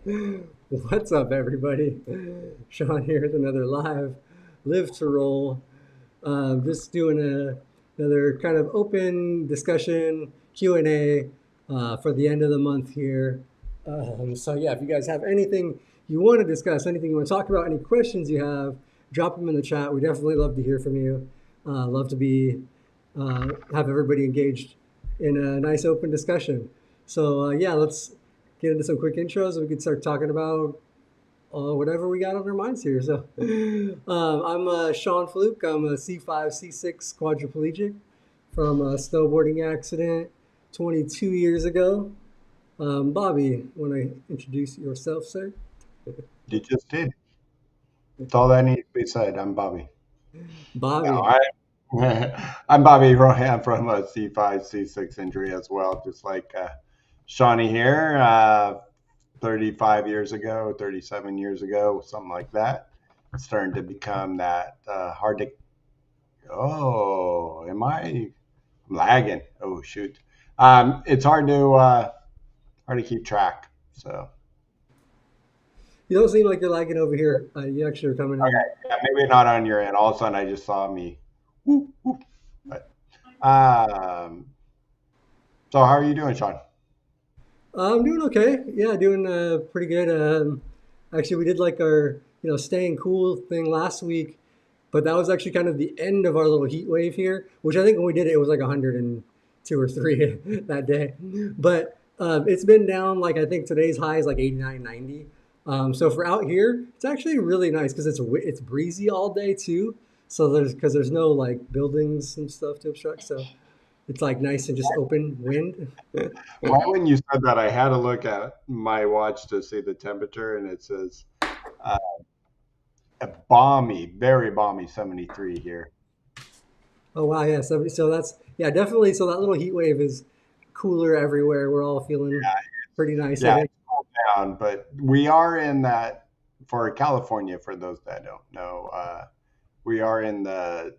What's up, everybody? Sean here with another live to roll. Just doing another kind of open discussion Q&A for the end of the month here. So yeah, if you guys have anything you want to discuss, anything you want to talk about, any questions you have, drop them in the chat. We definitely love to hear from you. Love to be have everybody engaged in a nice open discussion. So yeah, let's get into some quick intros and we can start talking about whatever we got on our minds here. So I'm Sean Fluke. I'm a C5, C6 quadriplegic from a snowboarding accident 22 years ago. Bobby, want to introduce yourself, sir? You just did. That's all that needs to be said. I'm Bobby. No, Bobby. I'm Bobby Rohan from a C5, C6 injury as well, just like Shawnee here. 35 years ago, 37 years ago, something like that. It's starting to become that hard to. Oh, am I lagging? Oh, shoot. It's hard to keep track. So You don't seem like you're lagging over here. You actually are coming in. yeah, maybe not on your end. All of a sudden, I just saw me. Whoop, whoop. But um, so how are you doing, Sean? I'm doing okay. Yeah, doing pretty good. Actually, we did like our staying cool thing last week, but that was actually kind of the end of our little heat wave here. Which I think when we did it, it was like 102 or three that day. But it's been down like I think today's high is like 89, 90. So for out here, it's actually really nice because it's breezy all day too. So there's no like buildings and stuff to obstruct. So it's like nice and just open wind. Why, when you said that, I had to look at my watch to see the temperature, and it says uh, a balmy, very balmy 73 here. Oh wow, yeah. So that's yeah, definitely. So that little heat wave is cooler everywhere. We're all feeling pretty nice, I Yeah, think. it's cooled down, but we are in that for California. For those that don't know, we are in the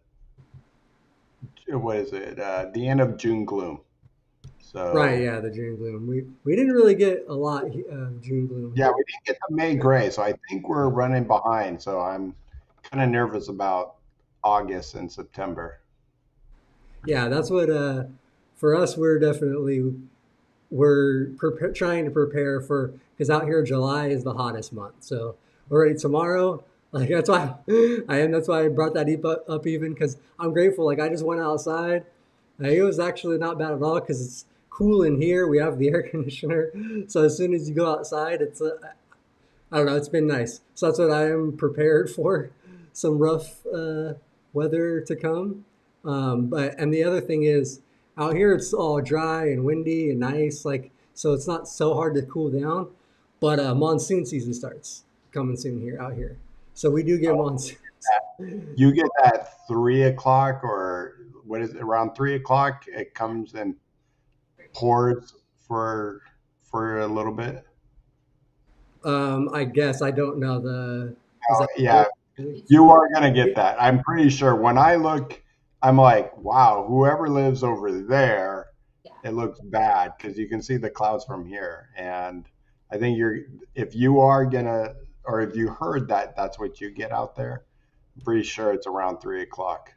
what is it? The end of June gloom. Right, So yeah, the June gloom. We didn't really get a lot of June gloom yeah, here. we didn't get the May gray, so I think we're running behind. So I'm kind of nervous about August and September. Yeah, that's what for us we're trying to prepare for because out here July is the hottest month. So already tomorrow, like that's why that's why I brought that up even because I'm grateful. Like I just went outside. It was actually not bad at all because it's cool in here. We have the air conditioner, so as soon as you go outside, it's I don't know. It's been nice. So that's what I am prepared for. Some rough weather to come. But and the other thing is, out here it's all dry and windy and nice. Like so, it's not so hard to cool down. But monsoon season starts coming soon here out here. So we do get monsoons. You get that 3 o'clock or what is it, around 3 o'clock? It comes and pours for a little bit. I guess I don't know the is Oh, that yeah, you are gonna get that. I'm pretty sure. When I look, I'm like, wow, whoever lives over there, it looks bad because you can see the clouds from here. And I think if you are gonna, or if you heard that, that's what you get out there. I'm pretty sure it's around 3 o'clock.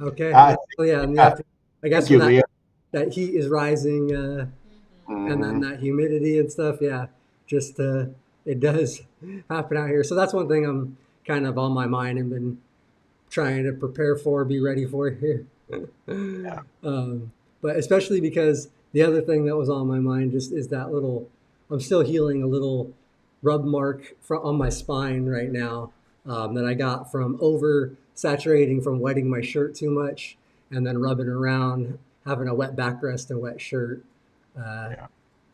okay? Uh, Yeah, and you yeah, have to. I guess thank when you, Leah. that heat is rising. And then Hmm. that humidity and stuff, yeah, just it does happen out here. So that's one thing I'm kind of on my mind and been trying to prepare for, be ready for here. Yeah. But especially because the other thing that was on my mind just is that little, I'm still healing a little rub mark on my spine right now that I got from over saturating from wetting my shirt too much and then rubbing around, having a wet backrest and wet shirt. Uh, Yeah.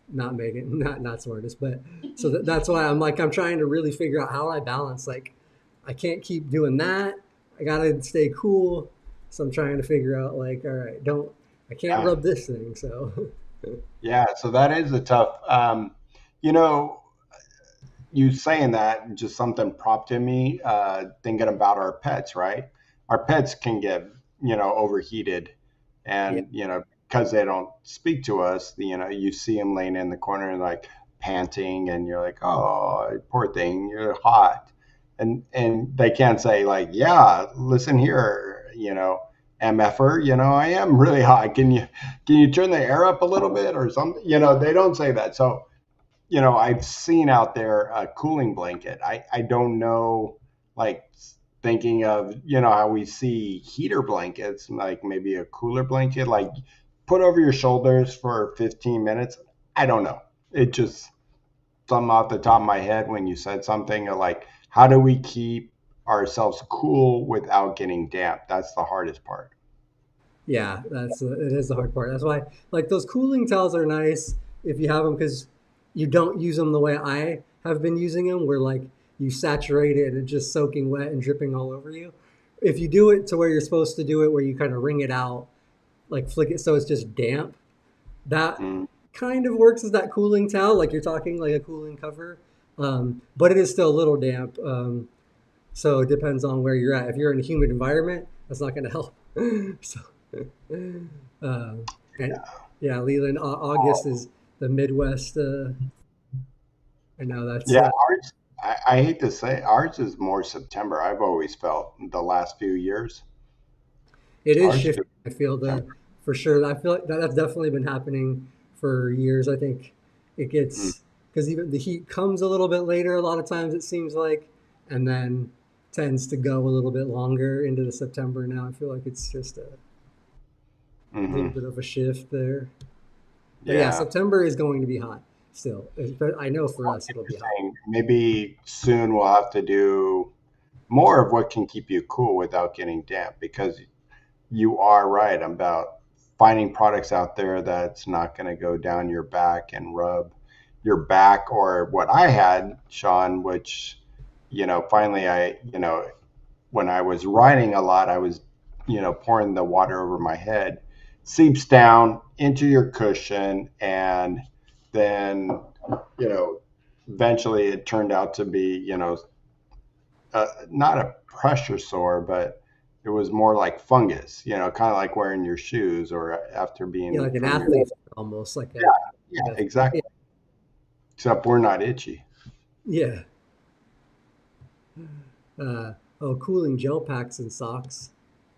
not Megan, not smartest, but so that's why I'm trying to really figure out how I balance. Like, I can't keep doing that. I gotta stay cool. So I'm trying to figure out like, all right, don't I can't Yeah. rub this thing. So Yeah. So that is a tough. You know, you saying that just something prompted me thinking about our pets, right? Our pets can get, overheated, yeah, and because they don't speak to us, you see them laying in the corner and like panting, and you're like, oh, poor thing, you're hot, and they can't say like, yeah, listen here, mf'er, I am really hot. Can you turn the air up a little bit or something? They don't say that. So I've seen out there a cooling blanket. I don't know, like, thinking of, how we see heater blankets, like maybe a cooler blanket, like put over your shoulders for 15 minutes. I don't know. It just, something off the top of my head when you said something like, how do we keep ourselves cool without getting damp? That's the hardest part. Yeah, it is the hard part. That's why like those cooling towels are nice if you have them because you don't use them the way I have been using them, where like you saturate it and it's just soaking wet and dripping all over you. If you do it to where you're supposed to do it, where you kind of wring it out, like flick it so it's just damp, that Mm, kind of works as that cooling towel, like you're talking like a cooling cover. But it is still a little damp. So it depends on where you're at. If you're in a humid environment, that's not going to help. So, and yeah, Leland, August is the Midwest. I know that's yeah, ours. I hate to say, ours is more September. I've always felt the last few years. it is Ours shifting. is I feel the September. for sure. I feel like that's definitely been happening for years. I think it Mm, gets because even the heat comes a little bit later. A lot of times it seems like, and then tends to go a little bit longer into the September. Now I feel like it's just a little hmm. bit of a shift there. But yeah, Yeah. September is going to be hot still. But I know for us it'll be hot. Interesting. Maybe soon we'll have to do more of what can keep you cool without getting damp, because you are right about finding products out there that's not going to go down your back and rub your back, or what I had, Sean, which, finally when I was riding a lot, I was, pouring the water over my head, seeps down into your cushion, and then, you know, eventually it turned out to be, not a pressure sore, but it was more like fungus, kind of like wearing your shoes or after Yeah, being like an from your, athlete almost yeah, yeah, yeah, exactly. Except we're not itchy. yeah. Oh, cooling gel packs and socks.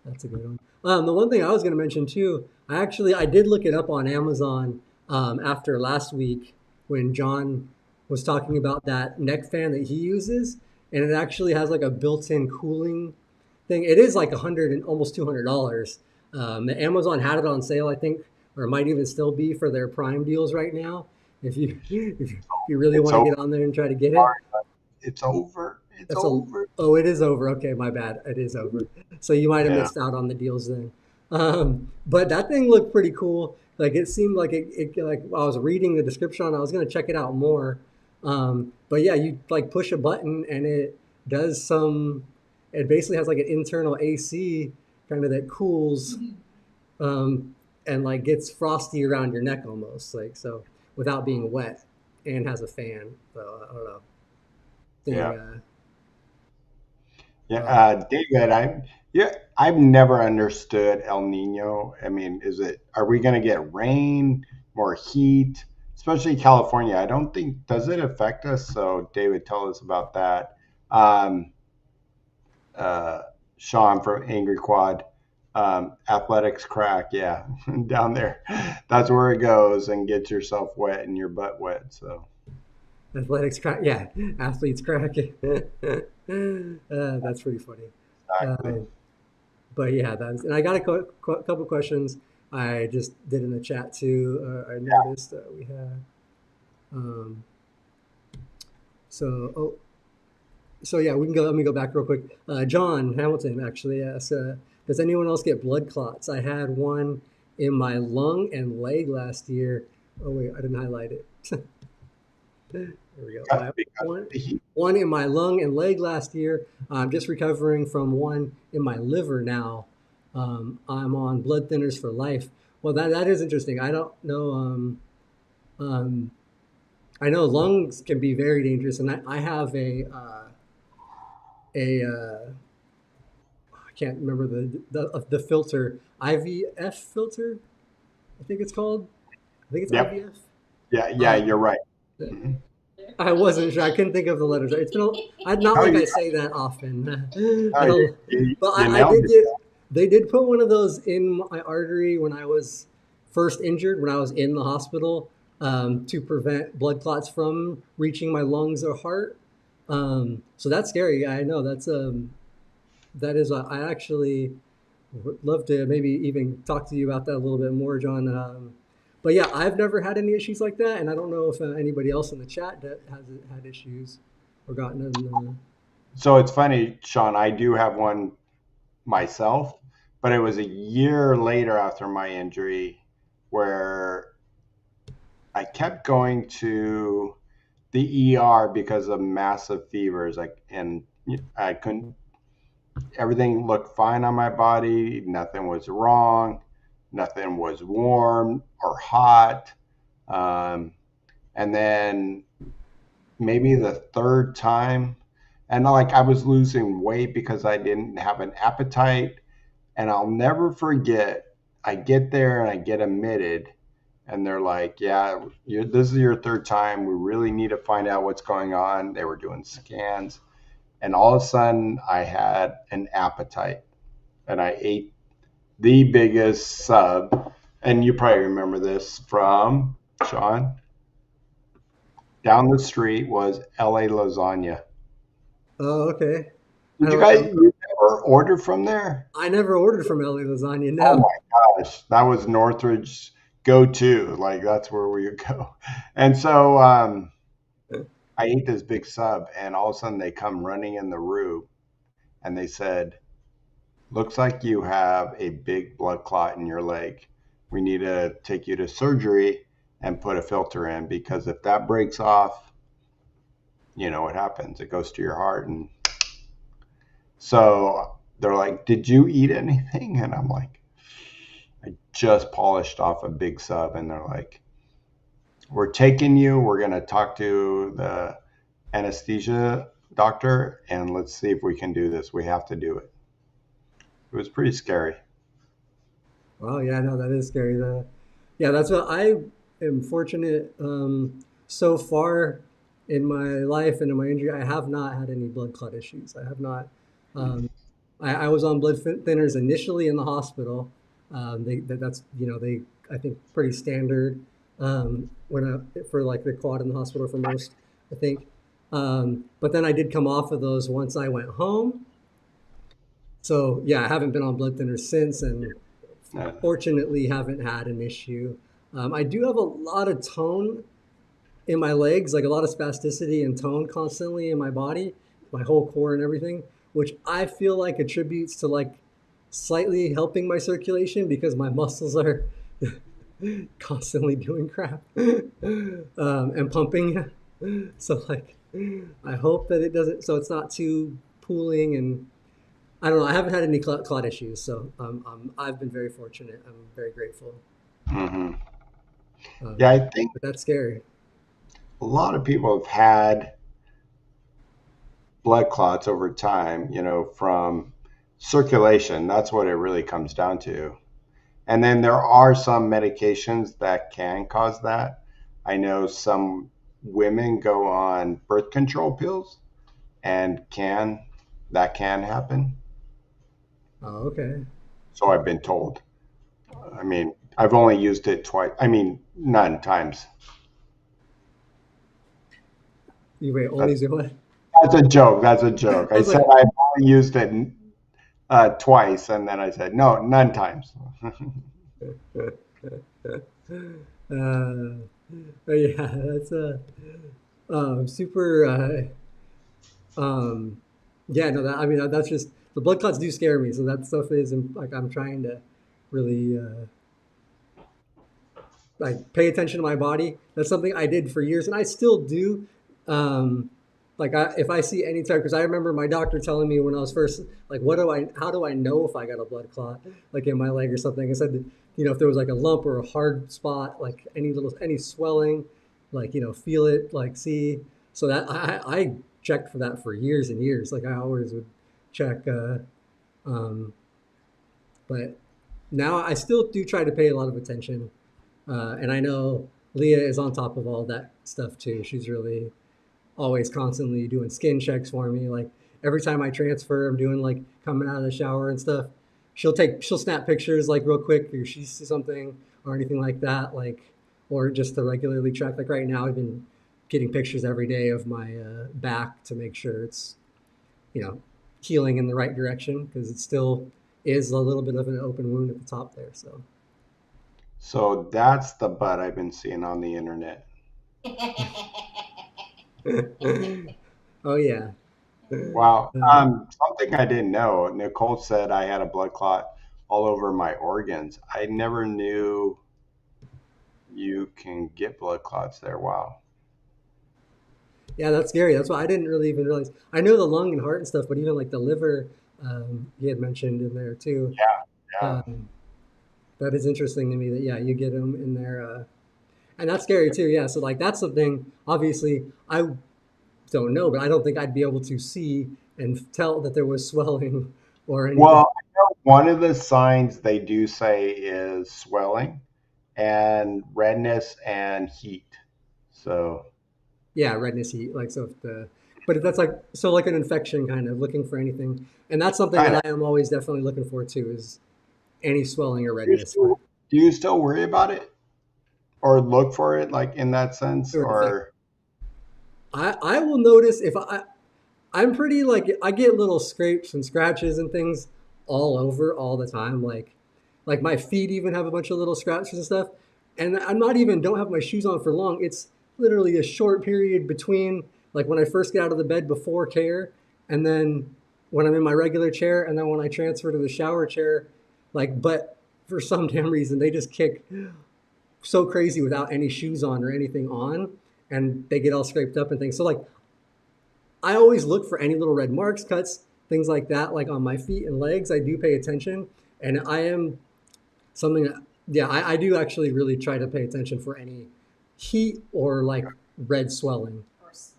That's a good one. The one thing I was going to mention too, I did look it up on Amazon after last week when John was talking about that neck fan that he uses, and it actually has like a built-in cooling thing. It is like almost $200. Amazon had it on sale, I think, or it might even still be for their Prime deals right now. If you really It's want to over. get on there and try to get it, It's over. It's that's a over. oh, it is over. Okay, my bad. It is over. So you might have Yeah. missed out on the deals then. But that thing looked pretty cool. Like it seemed like it like I was reading the description on it, I was gonna check it out more. But yeah, you like push a button and it does some. It basically has like an internal AC kind of that cools and like gets frosty around your neck almost like so without being wet and has a fan. So I don't know. Thing. Yeah. Yeah, Um, David, I've never understood El Nino. I mean, are we going to get rain, more heat, especially California? I don't think, does it affect us? So, David, tell us about that. Um, uh, Sean from Angry Quad, athletics crack, yeah, down there. That's where it goes, and get yourself wet and your butt wet. So, Athletics crack, yeah, athletes cracking. That's pretty funny. exactly. Um, but yeah, and I got a couple questions I just did in the chat too. I noticed that we had. Um, oh, so yeah, we can go. Let me go back real quick. John Hamilton actually asked, "Does anyone else get blood clots? I had one in my lung and leg last year. Oh wait, I didn't highlight it. There we go. Because One, of the heat. one in my lung and leg last year. I'm just recovering from one in my liver now. I'm on blood thinners for life. Well, that is interesting. I don't know. Um, I know lungs can be very dangerous, and I have a I can't remember the filter IVF filter. I think it's called. I think it's Yep. IVF. Yeah, yeah, Um, you're right. Mhm. I wasn't sure. I couldn't think of the letters. It's been. Not Oh, like you, I say that often. oh, I don't. But you I nailed did it. get. They did put one of those in my artery when I was first injured. When I was in the hospital, to prevent blood clots from reaching my lungs or heart. So that's scary. I know that is. I actually would love to maybe even talk to you about that a little bit more, John. But yeah, I've never had any issues like that, and I don't know if anybody else in the chat that has had issues or gotten them. So it's funny, Sean. I do have one myself, but it was a year later after my injury where I kept going to the ER because of massive fevers. Like, and I couldn't. Everything looked fine on my body. Nothing was wrong. Nothing was warm or hot. Um, and then maybe the third time, and like I was losing weight because I didn't have an appetite. And I'll never forget. I get there and I get admitted, and they're like, "Yeah, this is your third time. We really need to find out what's going on." They were doing scans, and all of a sudden, I had an appetite, and I ate the biggest sub. And you probably remember this from Sean. Down the street was LA lasagna. Oh, okay. I Did you don't. guys you ever order from there? I never ordered from LA Lasagna. Oh No. my gosh, that was Northridge's go-to. Like that's where we would go. And so I ate this big sub, and all of a sudden they come running in the room, and they said, "Looks like you have a big blood clot in your leg. We need to take you to surgery and put a filter in because if that breaks off, you know what happens. It goes to your heart." And so they're like, "Did you eat anything?" And I'm like, "I just polished off a big sub." And they're like, "We're taking you. We're going to talk to the anesthesia doctor and let's see if we can do this. We have to do it." It was pretty scary. Well, yeah, no, that is scary. Yeah, that's what I am fortunate. So far in my life and in my injury, I have not had any blood clot issues. I have not. Um, I was on blood thinners initially in the hospital. That's they I think pretty standard for like the quad in the hospital for most, I think. But then I did come off of those once I went home. So yeah, I haven't been on blood thinners since, and Uh, fortunately haven't had an issue. I do have a lot of tone in my legs, like a lot of spasticity and tone constantly in my body, my whole core and everything, which I feel like attributes to like slightly helping my circulation because my muscles are constantly doing crap and pumping. So like, I hope that it doesn't. So it's not too pooling and I don't know. I haven't had any clot issues, so I've been very fortunate. I'm very grateful. mhm. Yeah, Um, I think but that's scary. a lot of people have had blood clots over time, from circulation. That's what it really comes down to. And then there are some medications that can cause that. I know some women go on birth control pills and that can happen. Oh, okay. So I've been told. I mean, I've only used it twice. I mean, none times. You wait, only That's do what? that's a joke. That's a joke. I I was said like, I've only used it twice, and then I said no, none times. but yeah, that's super. Um, yeah, no, that I mean that's just the blood clots do scare me. So that stuff is like I'm trying to really like pay attention to my body. That's something I did for years, and I still do. Um, if I see any type, because I remember my doctor telling me when I was first like, how do I know if I got a blood clot like in my leg or something? I said, if there was like a lump or a hard spot, like any swelling, like feel it, like see. So that I checked for that for years and years. Like I always would check. Um, but now I still do try to pay a lot of attention and I know Leah is on top of all that stuff too. She's really always constantly doing skin checks for me. Like every time I transfer, I'm doing like coming out of the shower and stuff. She'll snap pictures like real quick if she sees something or anything like that. Like or just to regularly track. Like right now, I've been getting pictures every day of my back to make sure it's you know healing in the right direction because it still is a little bit of an open wound at the top there. So So that's the butt I've been seeing on the internet. oh yeah. Wow. Something I didn't know. Nicole said I had a blood clot all over my organs. I never knew you can get blood clots there. Wow. Yeah, that's scary. That's why I didn't really even realize. I know the lung and heart and stuff, but even like the liver, he had mentioned in there too. Yeah. Yeah. Um, that is interesting to me that yeah, you get them in there, and that's scary too. Yeah, so like that's something. Obviously, I don't know, but I don't think I'd be able to see and tell that there was swelling or anything. Well, I know one of the signs they do say is swelling and redness and heat. So Yeah, redness, heat, like so. If the but if that's like so like an infection, kind of looking for anything, and that's something kind that of. I am always definitely looking for too is any swelling or Do you redness. still, do you still worry about it or look for it like in that sense Or infection. or I will notice if I'm pretty like I get little scrapes and scratches and things all over all the time. Like my feet even have a bunch of little scratches and stuff. And I'm not even don't have my shoes on for long. It's literally a short period between like when I first get out of the bed before care and then when I'm in my regular chair and then when I transfer to the shower chair. Like but for some damn reason they just kick so crazy without any shoes on or anything on and they get all scraped up and things. So like I always look for any little red marks, cuts, things like that, like on my feet and legs. I do pay attention, and I am something. Yeah, I do actually really try to pay attention for any heat or like red swelling,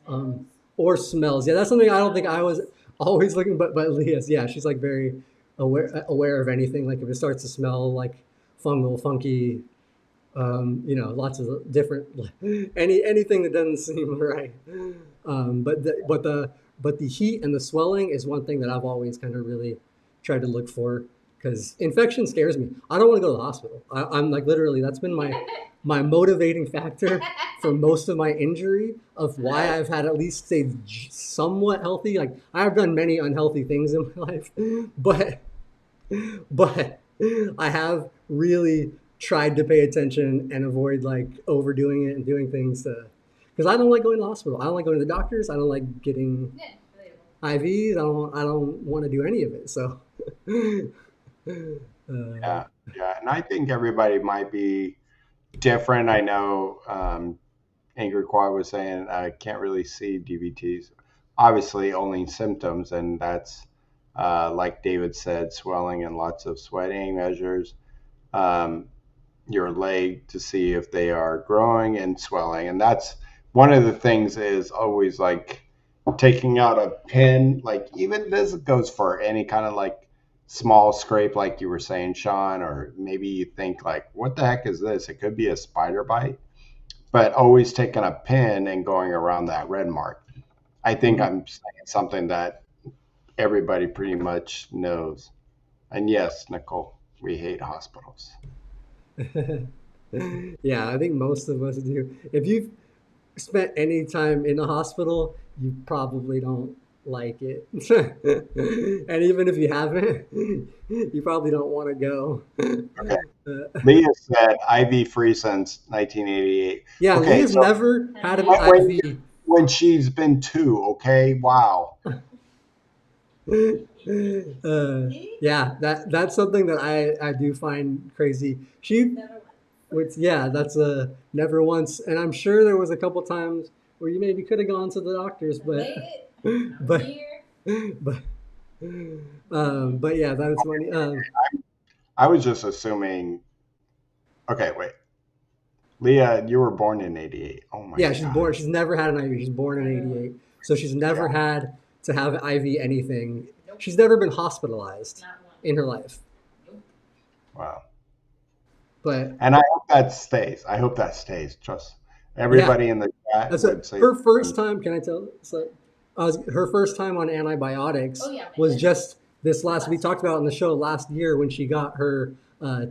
um, or smells. Yeah, that's something I don't think I was always looking. But Leah's, yeah, she's like very aware of anything. Like if it starts to smell like fungal, funky, lots of different anything that doesn't seem right. But the heat and the swelling is one thing that I've always kind of really tried to look for because infection scares me. I don't want to go to the hospital. I'm like literally that's been my motivating factor for most of my injury of why I've had at least stayed somewhat healthy. Like I've done many unhealthy things in my life, but but I have really tried to pay attention and avoid like overdoing it and doing things to because I don't like going to the hospital. I don't like going to the doctors. I don't like getting IVs. I don't want to do any of it. So uh, yeah, yeah. And I think everybody might be different. I know Angry Quad was saying I can't really see DVTs. Obviously, only symptoms, and that's like David said, swelling and lots of sweating measures. Um, your leg to see if they are growing and swelling, and that's one of the things is always like taking out a pin. Like even this goes for any kind of like small scrape, like you were saying, Sean, or maybe you think like, what the heck is this? It could be a spider bite, but always taking a pin and going around that red mark. I think I'm saying something that everybody pretty much knows. And yes, Nicole, we hate hospitals. yeah, I think most of us do. If you've spent any time in a hospital, you probably don't like it. And even if you haven't, you probably don't want to go. Okay. Uh, Leah said IV free since 1988. yeah, Okay, Leah's so never had an when, IV. when she's been two, okay, wow. Yeah, that's something that I do find crazy. She Which, yeah, that's a never once. And I'm sure there was a couple times where you maybe could have gone to the doctors, but, but, but yeah, that is funny. I was just assuming. Okay, wait. Leah, you were born in 88. Oh my Yeah, she's born. God. She's never had an IV. She's born in '88, so she's never Yeah. had to have IV anything. She's never been hospitalized in her life. Wow. But And I hope that stays. I hope that stays. Trust yeah, everybody in the chat that's a, would say. her first time. Can I tell? So, her first time on antibiotics was just this last. We talked about it in the show last year when she got her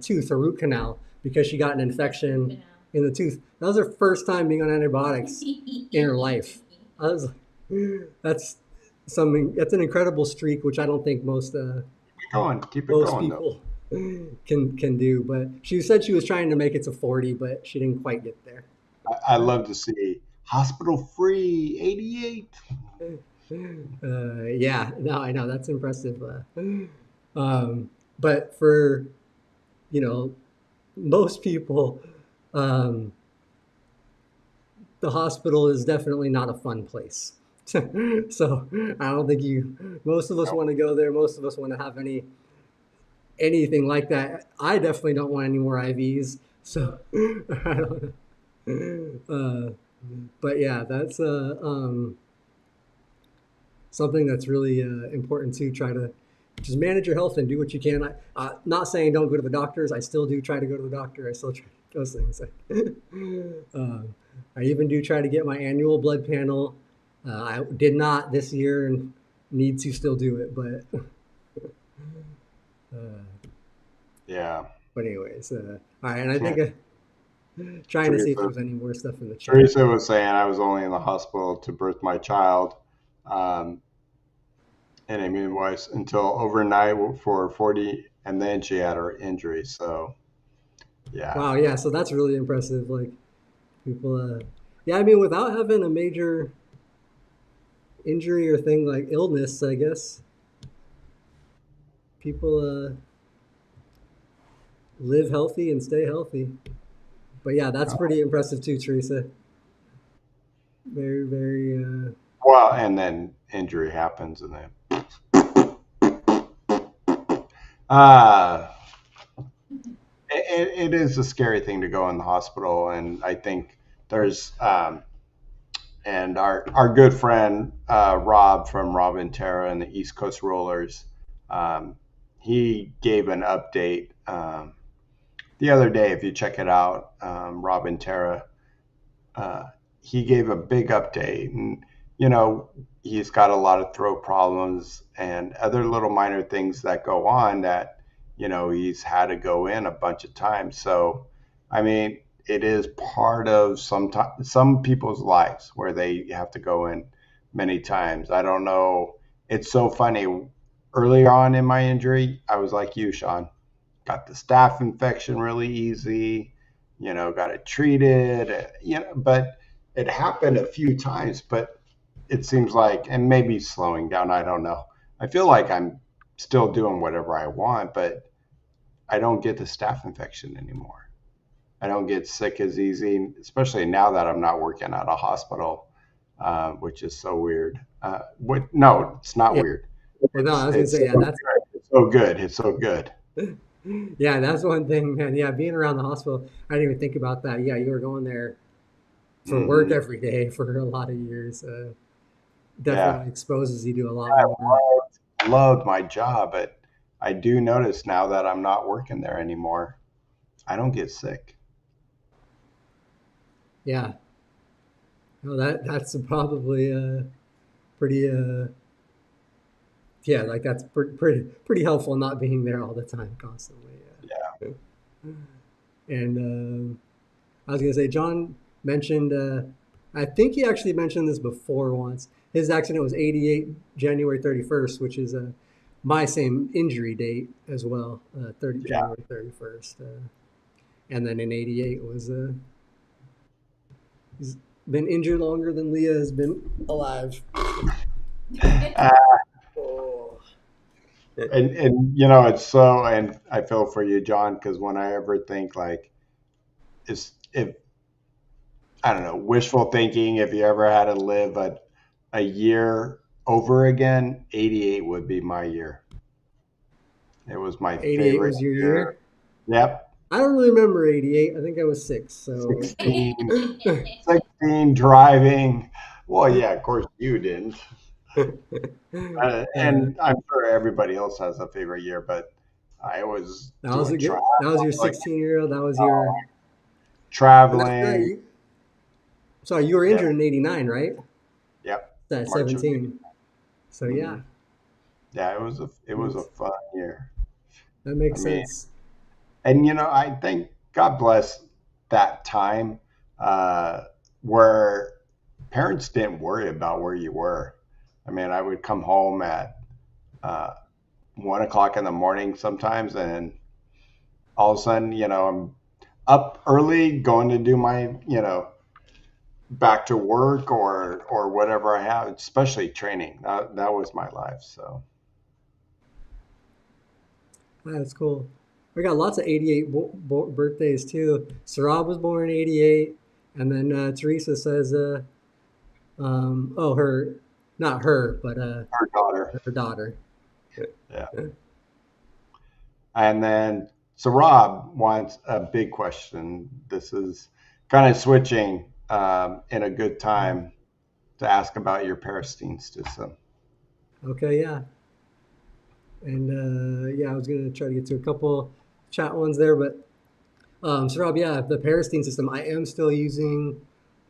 tooth, a root canal, because she got an infection in the tooth. That was her first time being on antibiotics in her life. I was like, that's something. That's an incredible streak, which I don't think Keep it going. Keep it most going, though. people can do. But she said she was trying to make it to 40, but she didn't quite get there. I love to see hospital free 88. Yeah, no, I know that's impressive. But for you know most people, um, the hospital is definitely not a fun place. So I don't think you. Most of us want to go there. Most of us want to have anything like that. I definitely don't want any more IVs. So I don't know. But yeah, that's something that's really important to try to just manage your health and do what you can. Not saying don't go to the doctors. I still do try to go to the doctor. I still try those things. I even do try to get my annual blood panel. I did not this year and need to still do it, Yeah. but anyways, all right. And I think trying to see if Teresa, there's any more stuff in the chat. Teresa was saying I was only in the hospital to birth my child um, in a midwife until overnight for 40, and then she had her injury. So, yeah. Wow, yeah. So that's really impressive. Like people, yeah. I mean, without having a major injury or thing like illness, I guess people live healthy and stay healthy. But yeah, that's pretty impressive too, Teresa. Very, very. Well, and then injury happens, and uh, it is a scary thing to go in the hospital. And I think there's, and our good friend Rob from Rob and Tara and the East Coast Rollers, um, he gave an update the other day. If you check it out, Rob and Tara, uh, he gave a big update, and you know he's got a lot of throat problems and other little minor things that go on that he's had to go in a bunch of times. So, I mean, it is part of some people's lives where they have to go in many times. I don't know. It's so funny. Earlier on in my injury, I was like you, Sean. Got the staph infection really easy, got it treated, but it happened a few times. But it seems like, and maybe slowing down, I don't know. I feel like I'm still doing whatever I want, but I don't get the staph infection anymore. I don't get sick as easy, especially now that I'm not working at a hospital, which is so weird. No, it's not Yeah. weird. Well, no, I was gonna It's say so yeah. good. It's so good. It's so good. Yeah, that's one thing, man. Yeah, being around the hospital, I didn't even think about that. Yeah, you were going there for work Hmm. every day for a lot of years. Yeah. Definitely exposes you to a lot more. Loved my job, but I do notice now that I'm not working there anymore, I don't get sick. Yeah, no, that's probably pretty yeah, like that's pretty helpful not being there all the time constantly. Yeah. Yeah. And I was gonna say, John mentioned. I think he actually mentioned this before once. His accident was '88, January 31st, which is my same injury date as well, 30 Yeah. January 31st. And then in '88 was he's been injured longer than Leah has been alive. Uh, Oh. and it's so, and I feel for you, John, because when I ever think like, if I don't know, wishful thinking, if you ever had to live a year over again, 88 would be my year. It was my 88 favorite was your year. year? Yep. I don't really remember '88. I think I was six. So 16, 16 driving. Well, yeah, of course you didn't. uh, And I'm sure everybody else has a favorite year, but I was That was doing a travel, good. That was your like 16-year-old. That was uh, your. And that's right. traveling. Sorry, you were Yeah, injured in '89, right? yep. That March of 17. So hmm yeah, Yeah, it was a makes fun year. that I makes mean, sense. and I think God bless that time uh, where parents didn't worry about where you were. I mean, I would come home at uh, 1 o'clock in the morning sometimes, and all of a sudden, I'm up early going to do my, back to work or whatever I have, especially training. That was my life. So That's cool. We got lots of '88 birthdays too. Sarab was born in '88, and then Teresa says, oh, her, not her, but her daughter, her daughter. yeah. And then, so Rob wants a big question. This is kind of switching in a good time to ask about your Parastene system. Okay, yeah. And yeah, I was gonna try to get to a couple chat ones there, but so Rob, yeah, the Parastene system. I am still using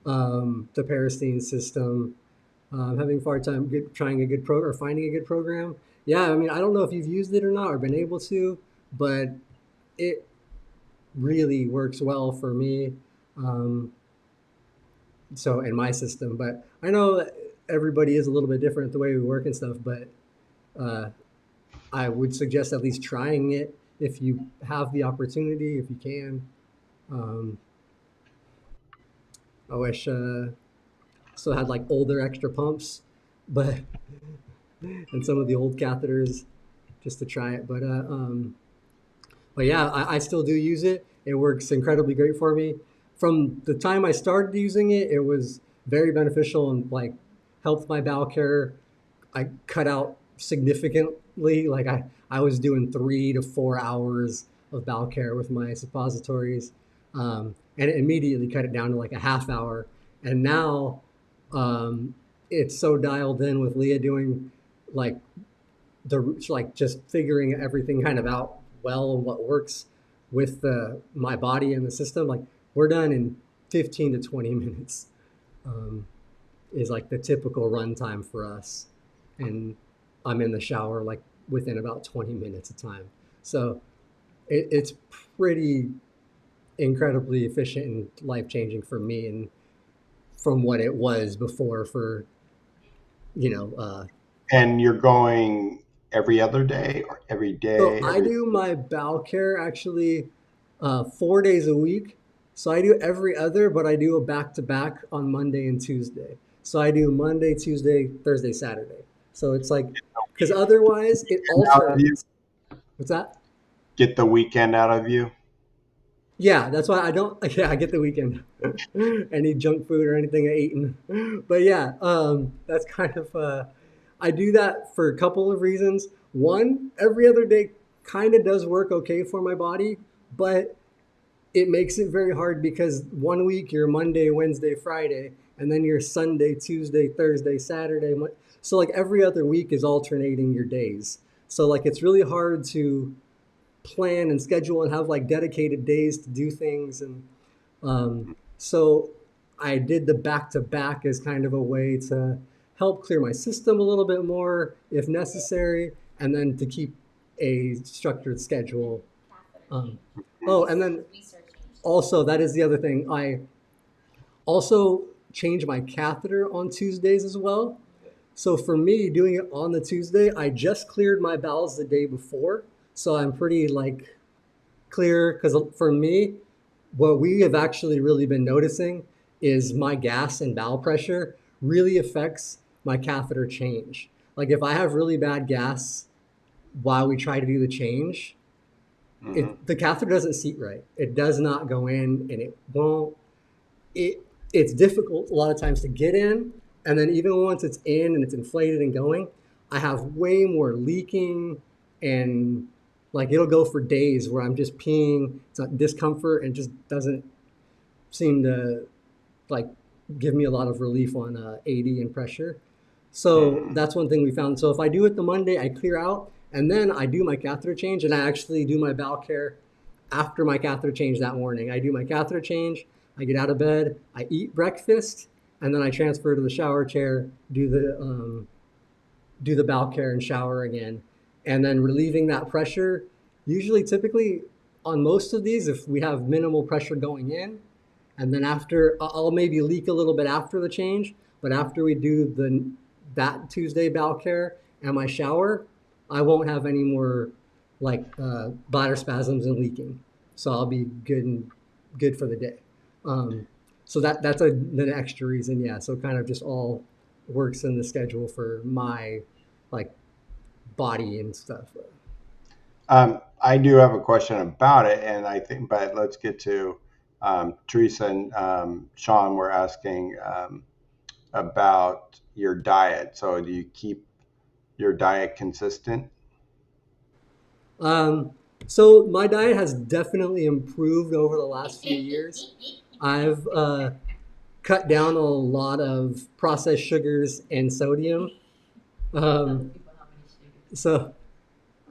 the Parastene system. Having a hard time trying a good or finding a good program. Yeah, I mean, I don't know if you've used it or not or been able to, but it really works well for me. Um, so in my system, but I know that everybody is a little bit different the way we work and stuff, but uh, I would suggest at least trying it if you have the opportunity, if you can. Um, I wish still had like older extra pumps, but and some of the old catheters just to try it. But yeah, I still do use it. It works incredibly great for me. From the time I started using it, it was very beneficial and like helped my bowel care. I cut out significantly. I was doing 3 to 4 hours of bowel care with my suppositories, and it immediately cut it down to like a half hour. And now it's so dialed in with Leah doing like like just figuring everything kind of out well and what works with my body and the system. Like we're done in 15 to 20 minutes um, is like the typical run time for us, and I'm in the shower like within about 20 minutes of time. So it's pretty incredibly efficient and life changing for me, and from what it was before for you know And you're going every other day or every So day, I every. do my bowel care actually 4 days a week. So I do every other, but I do a back to back on Monday and Tuesday. So I do Monday, Tuesday, Thursday, Saturday. So it's like, because otherwise it Out of you, alternates. What's that? get the weekend out of you. Yeah, that's why I don't. Yeah, I get the weekend. Any junk food or anything I eaten. But yeah, that's kind of. I do that for a couple of reasons. One, every other day kind of does work okay for my body, but it makes it very hard because one week you're Monday, Wednesday, Friday, and then you're Sunday, Tuesday, Thursday, Saturday. So like every other week is alternating your days. So like it's really hard to plan and schedule and have like dedicated days to do things. And so I did the back to back as kind of a way to help clear my system a little bit more if necessary, and then to keep a structured schedule. Um, oh, and then also, that is the other thing. I also change my catheter on Tuesdays as well. So for me, doing it on the Tuesday, I just cleared my bowels the day before. So I'm pretty like clear because for me, what we have actually really been noticing is my gas and bowel pressure really affects my catheter change. Like if I have really bad gas while we try to do the change, Hmm the catheter doesn't seat right. It does not go in, and it won't. It it's difficult a lot of times to get in, and then even once it's in and it's inflated and going, I have way more leaking, and like it'll go for days where I'm just peeing. It's not discomfort and just doesn't seem to like give me a lot of relief on AD and pressure. So hmm that's one thing we found. So if I do it the Monday, I clear out, And then I do my catheter change, and I actually do my bowel care after my catheter change that morning. I do my catheter change, I get out of bed, I eat breakfast, and then I transfer to the shower chair, do the bowel care and shower again. And then relieving that pressure, usually typically on most of these, if we have minimal pressure going in, and then after, I'll maybe leak a little bit after the change, but after we do that Tuesday bowel care and my shower, I won't have any more like bladder spasms and leaking. So I'll be good for the day. Um, so that's an extra reason, yeah. So kind of just all works in the schedule for my like body and stuff. I do have a question about it, and I think, but let's get to Teresa and Sean were asking about your diet. So, do you keep your diet consistent? Um, so my diet has definitely improved over the last few years. I've cut down a lot of processed sugars and sodium. Um, so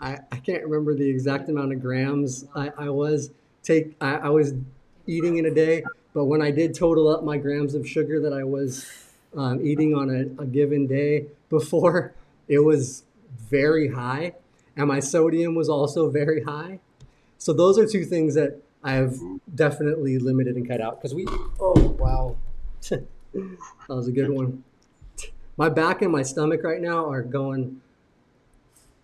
I can't remember the exact amount of grams I was eating in a day, but when I did total up my grams of sugar that I was eating on a given day before, it was very high, and my sodium was also very high. So those are two things that I have definitely limited and cut out because we. Oh wow, that was a good one. My back and my stomach right now are going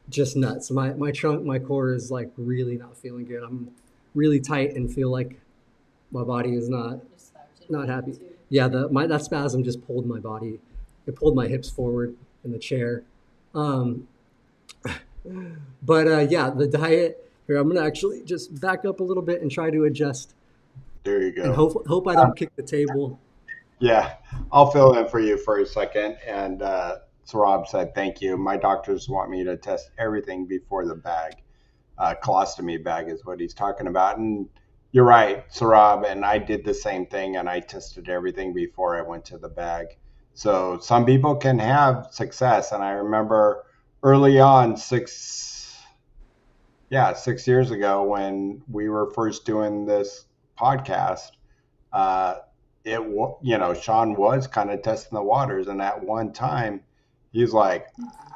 just nuts. My trunk, my core is like really not feeling good. I'm really tight and feel like my body is not happy. Yeah, that spasm just pulled my body. It pulled my hips forward in the chair. Um, but yeah, the diet here. I'm gonna actually just back up a little bit and try to adjust, There you and go. hope I don't kick the table. Yeah, I'll fill in for you for a second. And Rob said, thank you. My doctors want me to test everything before the bag. Colostomy bag is what he's talking about. And you're right, Sarab, and I did the same thing and I tested everything before I went to the bag. So some people can have success. And I remember early on, 6 years ago when we were first doing this podcast, uh, Sean was kind of testing the waters, and at one time, he's like,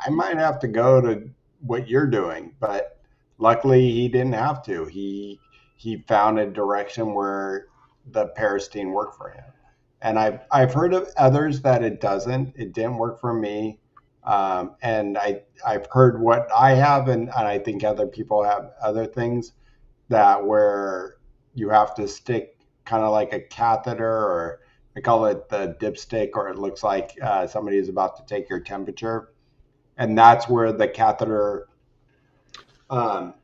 I might have to go to what you're doing, but luckily he didn't have to. He found a direction where the Paristine worked for him, and I've heard of others that it doesn't. It didn't work for me, and I've heard what I have, and I think other people have other things that where you have to stick kind of like a catheter, or I call it the dipstick, or it looks like somebody is about to take your temperature. And that's where the catheter, um,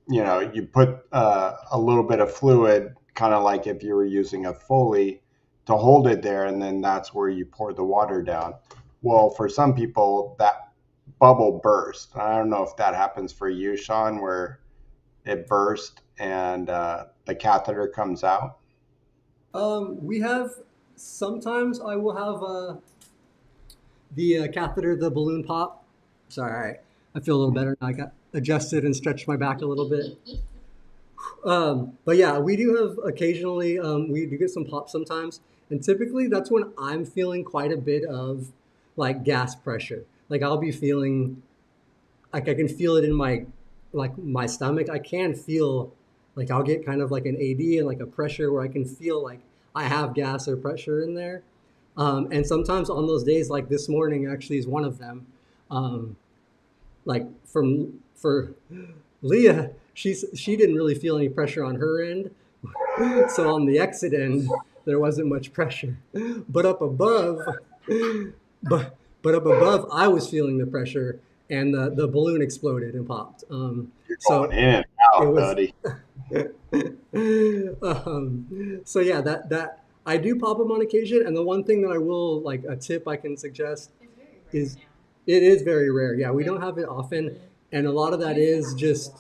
you put a little bit of fluid, kind of like if you were using a Foley to hold it there. And then that's where you pour the water down. Well, for some people, that bubble burst. I don't know if that happens for you, Sean, where it burst and the catheter comes out. We have sometimes I will have the catheter, the balloon pop. Sorry, I feel a little better now. I got adjusted and stretched my back a little bit. But yeah, we do have occasionally, we do get some pop sometimes. And typically that's when I'm feeling quite a bit of like gas pressure. Like I'll be feeling like I can feel it in my stomach. I can feel like I'll get kind of like an AD and like a pressure where I can feel like I have gas or pressure in there. And sometimes on those days, like this morning actually is one of them. Um, like for Leah, she didn't really feel any pressure on her end. So on the exit end, there wasn't much pressure. But up above, but up above, I was feeling the pressure, and the balloon exploded and popped. You're going So in and it out, was. buddy. So yeah, that I do pop them on occasion, and the one thing that I will like a tip I can suggest is it is very rare. Yeah, we don't have it often, and a lot of that is just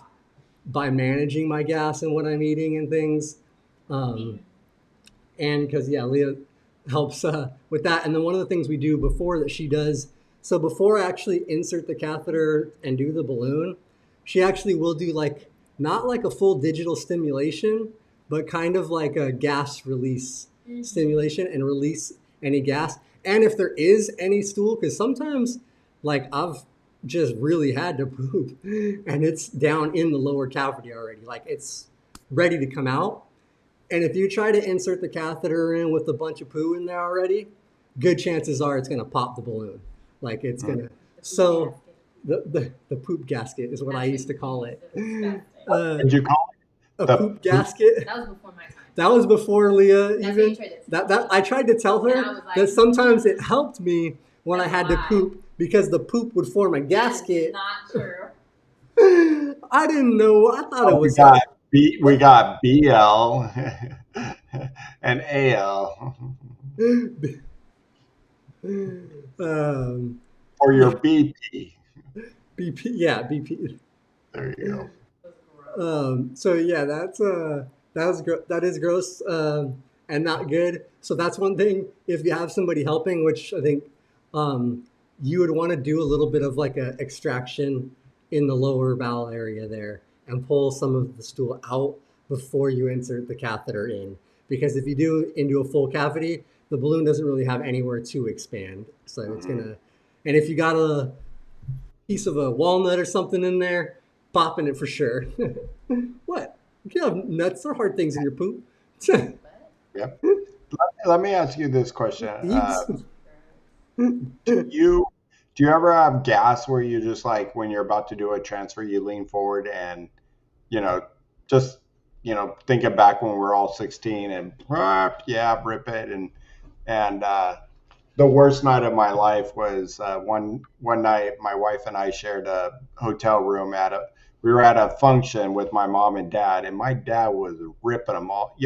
by managing my gas and what I'm eating and things. Um, and because yeah, Leah helps with that. And then one of the things we do before that she does, so before I actually insert the catheter and do the balloon, she actually will do like not like a full digital stimulation, but kind of like a gas release stimulation and release any gas. And if there is any stool, because sometimes like I've just really had to poop and it's down in the lower cavity already, like it's ready to come out. And if you try to insert the catheter in with a bunch of poo in there already, good chances are it's going to pop the balloon. Like it's Mm. going to. So the poop gasket is what I used to call it. Uh, Did you call a it the poop poop? gasket. That was before Leah even. That I tried to tell her that sometimes it helped me when I had to poop because the poop would form a gasket. I didn't know. I thought it Oh, was we got BL and AL for yeah, your BP. BP. Yeah, BP. There you go. So yeah, that is gross and not good. So that's one thing. If you have somebody helping, which I think um, you would want to do a little bit of like a extraction in the lower bowel area there and pull some of the stool out before you insert the catheter in. Because if you do into a full cavity, the balloon doesn't really have anywhere to expand. So it's Mhm. gonna, and if you got a piece of a walnut or something in there, popping it for sure. What? You can have nuts or hard things in your poop. Yep. Let me ask you this question. Seeds. Do you do you ever have gas where you just like when you're about to do a transfer, you lean forward and you know just thinking back when we were all 16 and yeah, rip it and the worst night of my life was one night my wife and I shared a hotel room at a we were at a function with my mom and dad, and my dad was ripping them all,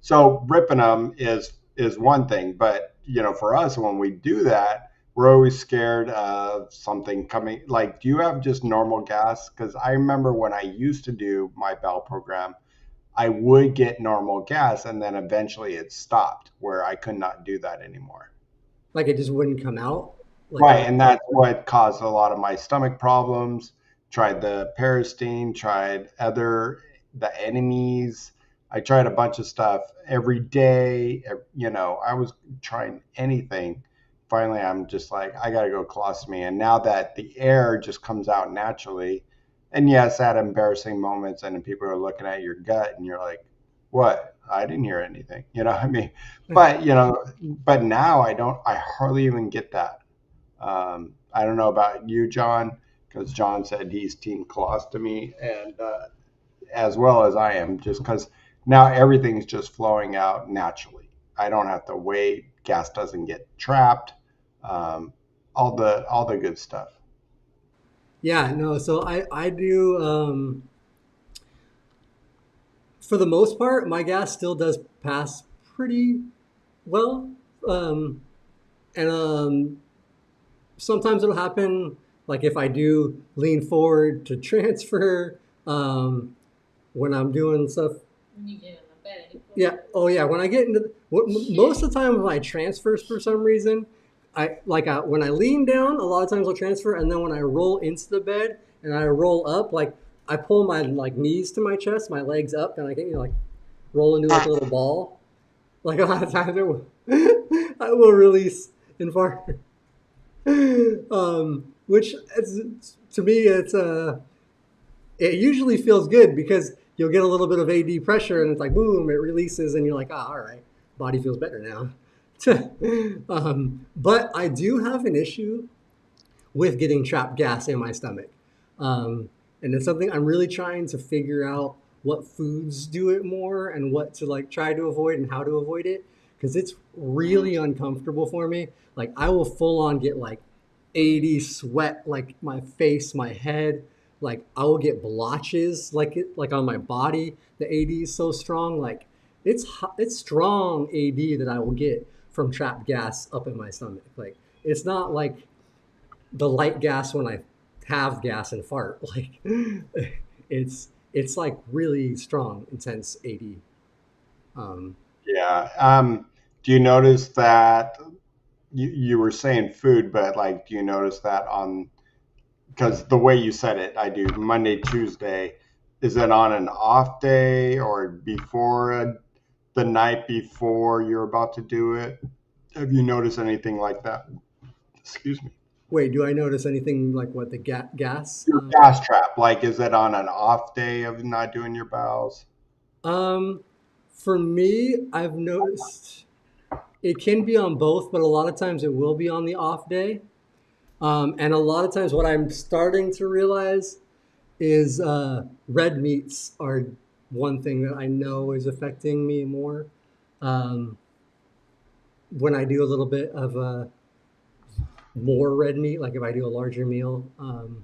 so ripping them is one thing, but for us when we do that, we're always scared of something coming. Like, do you have just normal gas? Because I remember when I used to do my bowel program, I would get normal gas, and then eventually it stopped where I could not do that anymore. Like it just wouldn't come out. Like Right, a and that's what caused a lot of my stomach problems. Tried the Peristeen, tried the enemies. I tried a bunch of stuff every day. I was trying anything. Finally, I'm just like, I gotta go colostomy. And now that the air just comes out naturally, and yes, at embarrassing moments, and then people are looking at your gut, and you're like, what? I didn't hear anything. I mean, but but now I don't. I hardly even get that. I don't know about you, John, because John said he's team colostomy, and as well as I am, just because now everything's just flowing out naturally. I don't have to wait. Gas doesn't get trapped. Um, all the good stuff. yeah, no. So I do for the most part, my gas still does pass pretty well. Um, and sometimes it'll happen like if I do lean forward to transfer um, when I'm doing stuff. Yeah. Oh, yeah. When I get into most of the time when I transfers for some reason, when I lean down, a lot of times I'll transfer, and then when I roll into the bed and I roll up, like I pull my like knees to my chest, my legs up, and I can like roll into like a little ball. Like a lot of times I will release and fart. Which to me it usually feels good because you'll get a little bit of AD pressure and it's like boom, it releases and you're like, ah, all right, body feels better now. But I do have an issue with getting trapped gas in my stomach. Um, and it's something I'm really trying to figure out what foods do it more and what to like try to avoid and how to avoid it because it's really uncomfortable for me. Like I will full on get like 80 sweat like my face, my head. Like I will get blotches like on my body. The AD is so strong. Like it's strong AD that I will get from trapped gas up in my stomach. Like it's not like the light gas when I have gas and fart. Like it's like really strong, intense AD. Um, Yeah. Do you notice that you were saying food, but like, do you notice that on? because the way you said it, I do Monday, Tuesday. Is it on an off day or the night before you're about to do it? Have you noticed anything like that? Excuse me. Wait, do I notice anything like what the gas? Your gas trap, like, is it on an off day of not doing your bowels? Um, for me, I've noticed it can be on both, but a lot of times it will be on the off day. And a lot of times, what I'm starting to realize is red meats are one thing that I know is affecting me more. Um, when I do a little bit of more red meat, like if I do a larger meal, and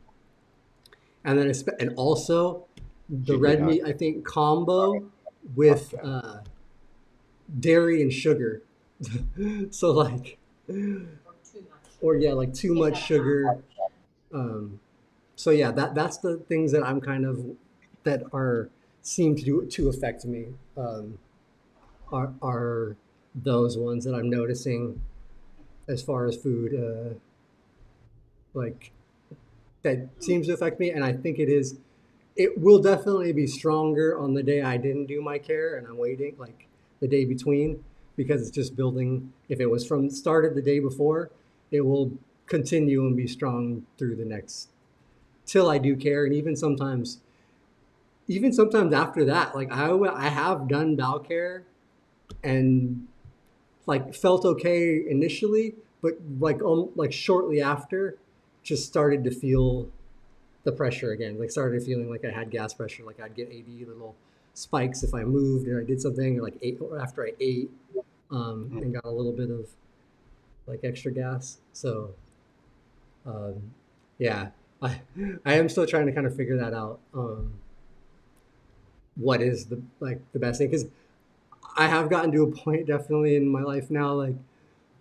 then and also the Chicken red meat, nuggets. I think combo with dairy and sugar. So like, or yeah, like too much sugar. Um, so yeah, that's the things that I'm kind of that are seem to affect me. Are those ones that I'm noticing as far as food, like that seems to affect me, and I think it is. It will definitely be stronger on the day I didn't do my care and I'm waiting, like the day between, because it's just building. If it was from started the day before, it will continue and be strong through the next till I do care, and even sometimes after that, like I have done bowel care and like felt okay initially, but like shortly after, just started to feel the pressure again. Like started feeling like I had gas pressure, like I'd get 80 little spikes if I moved or I did something, or like ate or after I ate, and got a little bit of like extra gas. So um, yeah, I I am still trying to kind of figure that out. What is the best thing? Because I have gotten to a point definitely in my life now, like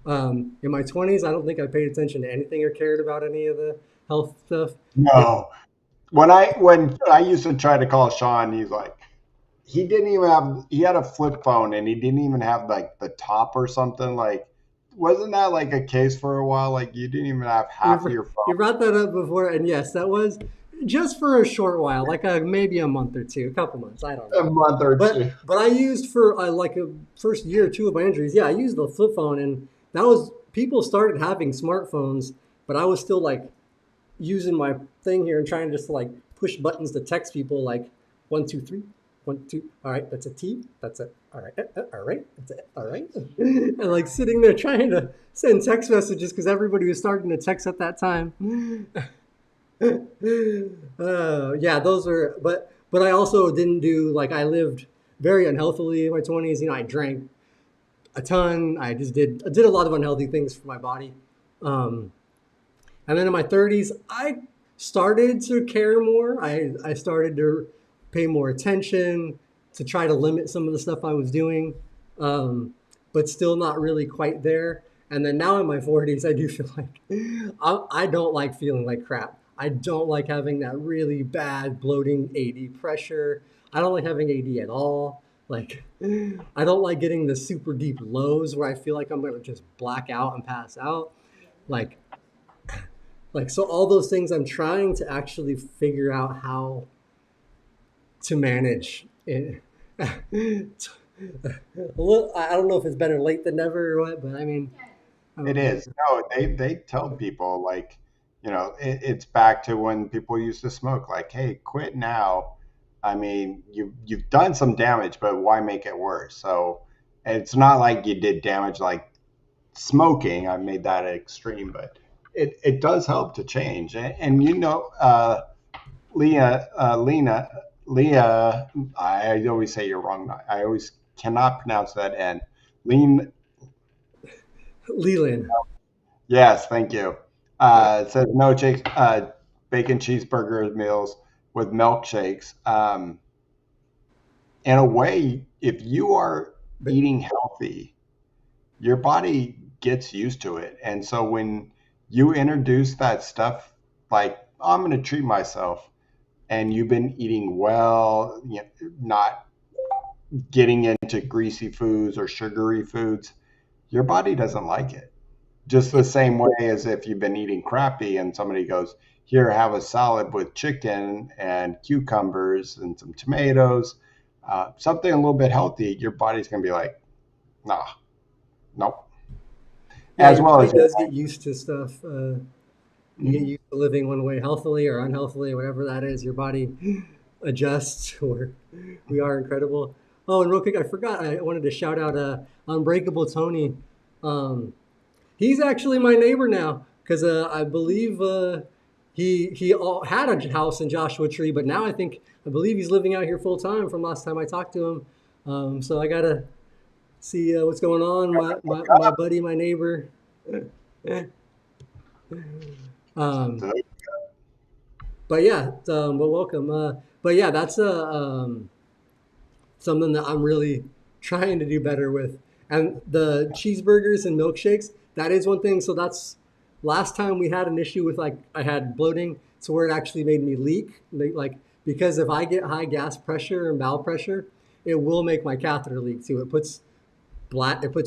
in my 20s, I don't think I paid attention to anything or cared about any of the health stuff. It, No. When I used to try to call Sean, he's like, he had a flip phone and he didn't even have like the top or something. Like, wasn't that like a case for a while? Like, you didn't even have half of you your phone. you brought that up before, and yes, that was just for a short while, like maybe a month or two, a couple months, I don't A know. month or two. But I used for like a first year or two of my injuries. Yeah, I used the flip phone, and that was people started having smartphones, but I was still like using my thing here and trying just to like push buttons to text people like 1, 2, 3, 1, 2. All right, that's a T. That's a all right. All right, that's it. All right, and like sitting there trying to send text messages because everybody was starting to text at that time. Yeah, those were. But I also didn't do like I lived very unhealthily in my 20s. You know, I drank a ton. I did a lot of unhealthy things for my body. Um, and then in my 30s, I started to care more. I started to pay more attention to try to limit some of the stuff I was doing, um, but still not really quite there. And then now in my 40s, I do feel like I don't like feeling like crap. I don't like having that really bad bloating AD pressure. I don't like having AD at all. Like, I don't like getting the super deep lows where I feel like I'm going to just black out and pass out. Like, so all those things I'm trying to actually figure out how to manage it. Well, I don't know if it's better late than never or what, but I mean, I It don't know. is. No, they tell people like, it's back to when people used to smoke. Like, hey, quit now. I mean, you've done some damage, but why make it worse? So it's not like you did damage like smoking. I made that extreme, but it does help to change. Leah, Leah, I always say you're wrong. I always cannot pronounce that N. Lean, Leland. yes, thank you. Yeah. It says no bacon cheeseburger meals with milkshakes. In a way, if you are But eating healthy, your body gets used to it. And so when you introduce that stuff, like, I'm going to treat myself, and you've been eating well, not getting into greasy foods or sugary foods, your body doesn't like it. Just the same way as if you've been eating crappy and somebody goes, here, have a salad with chicken and cucumbers and some tomatoes, something a little bit healthy, your body's going to be like, nah, nope. Yeah, As your well body as, does get used to stuff. You get Mhm. used to living one way, healthily or unhealthily, whatever that is. Your body adjusts. Or we are incredible. Oh, and real quick, I forgot. I wanted to shout out Unbreakable Tony. Um, he's actually my neighbor now because I believe had a house in Joshua Tree, but now I believe he's living out here full time. From last time I talked to him, so I gotta see what's going on. My buddy, my neighbor. Um, but yeah, but welcome. But yeah, that's something that I'm really trying to do better with. And the cheeseburgers and milkshakes, that is one thing. So that's last time we had an issue with, like, I had bloating to where it actually made me leak. Like, because if I get high gas pressure and bowel pressure, it will make my catheter leak too. It puts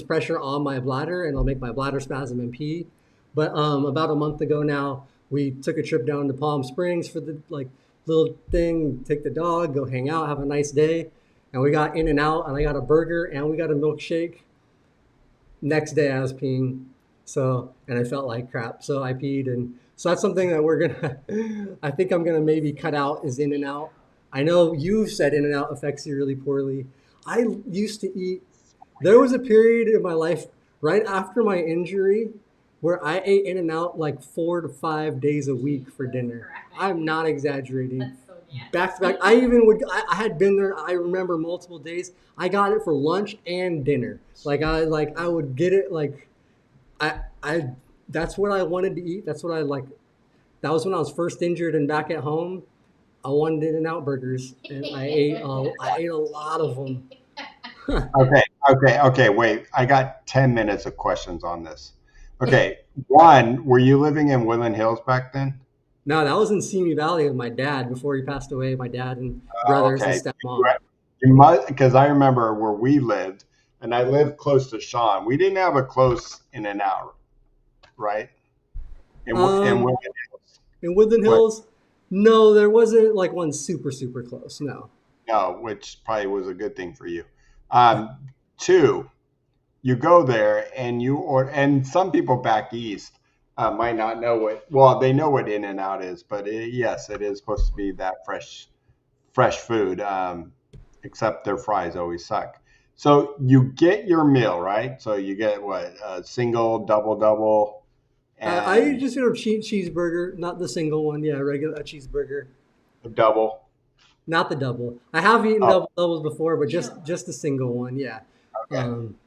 pressure on my bladder and it'll make my bladder spasm and pee. But about a month ago now, we took a trip down to Palm Springs for the like little thing, take the dog, go hang out, have a nice day. And we got in and out, and I got a burger and we got a milkshake. Next day I was peeing. So, and I felt like crap. So I peed. And so that's something that I think I'm going to maybe cut out is In and Out. I know you've said In and Out affects you really poorly. I used to eat, there was a period in my life right after my injury where I ate In and Out like 4 to 5 days a week for dinner. I'm not exaggerating. Back to back. I had been there. I remember multiple days. I got it for lunch and dinner. I would get it like I that's what I wanted to eat. That's what I like. That was when I was first injured and back at home. I wanted In and Out burgers, and I ate a lot of them. Okay, okay. Wait, I got 10 minutes of questions on this. Okay, one, were you living in Woodland Hills back then? No, that was in Simi Valley with my dad before he passed away. My dad and brothers and Okay, stepmom. you must, because I remember where we lived, and I lived close to Sean. We didn't have a close In and Out, right? In Um, Woodland Hills. in Woodland What? Hills, no, there wasn't like one super close. No. No, which probably was a good thing for you. Um, Two, you go there and you order, and some people back east might not know well, they know what In and Out is, but yes, it is supposed to be that fresh food, except their fries always suck. So you get your meal, right? So you get what, a single, double, I and just get a cheeseburger, not the single one. Yeah, regular a cheeseburger, a double. not the double. I have eaten Oh, doubles before, but just the single one. Yeah, okay. um,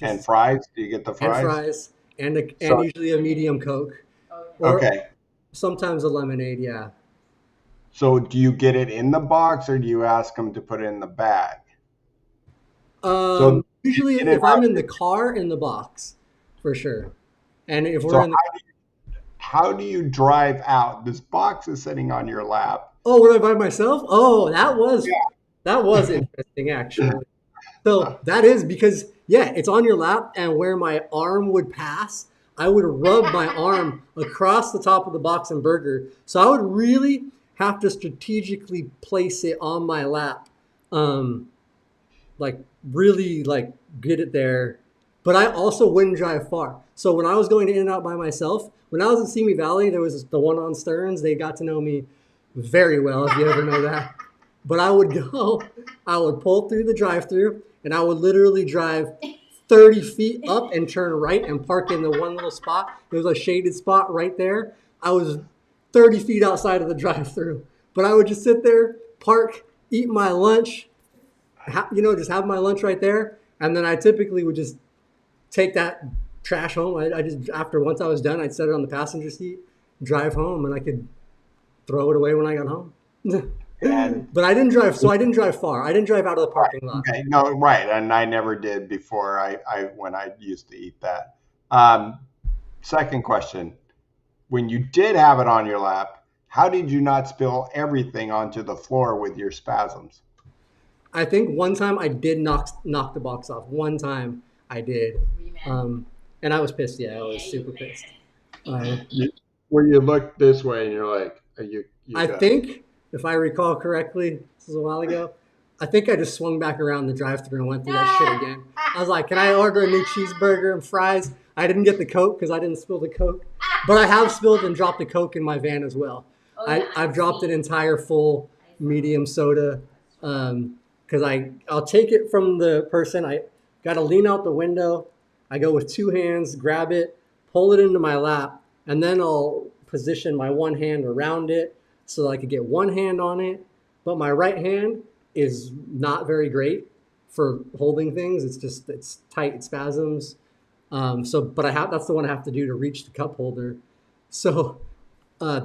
And just fries? Do you get the and fries? fries and So, usually a medium Coke or okay. sometimes a lemonade. Yeah. So do you get it in the box or do you ask them to put it in the bag? So you Usually, get it if I'm out. in the car, in the box, for sure. And if we're So in the how do you drive out? This box is sitting on your lap. oh, would I by myself? Oh, that was Yeah. interesting actually. So that is because yeah, it's on your lap, and where my arm would pass, I would rub my arm across the top of the box and burger. So I would really have to strategically place it on my lap. Um, like really like get it there. But I also wouldn't drive far. So when I was going to In and Out by myself, when I was in Simi Valley, there was the one on Stearns. They got to know me very well, if you ever know that. But I would go, I would pull through the drive-through, and I would literally drive 30 feet up and turn right and park in the one little spot. There was a shaded spot right there. I was 30 feet outside of the drive-through, but I would just sit there, park, eat my lunch, just have my lunch right there. And then I typically would just take that trash home. I just, after once I was done, I'd set it on the passenger seat, drive home, and I could throw it away when I got home. And But I didn't drive far. I didn't drive out of the parking lot. okay, no, right. And I never did before I when I used to eat that. Second question. When you did have it on your lap, how did you not spill everything onto the floor with your spasms? I think one time I did knock the box off. One time I did. Um, And I was pissed. Yeah, I was super pissed. Uh, You, where you look this way and you're like, are you I got think, if I recall correctly, this was a while ago. I think I just swung back around the drive-thru and went through that shit again. I was like, "Can I order a new cheeseburger and fries?" I didn't get the Coke because I didn't spill the Coke, but I have spilled and dropped the Coke in my van as well. I've dropped an entire full medium soda because I'll take it from the person. I got to lean out the window. I go with two hands, grab it, pull it into my lap, and then I'll position my one hand around it so that I could get one hand on it. But my right hand is not very great for holding things. It's tight, it spasms. But I have that's the one I have to do to reach the cup holder. So I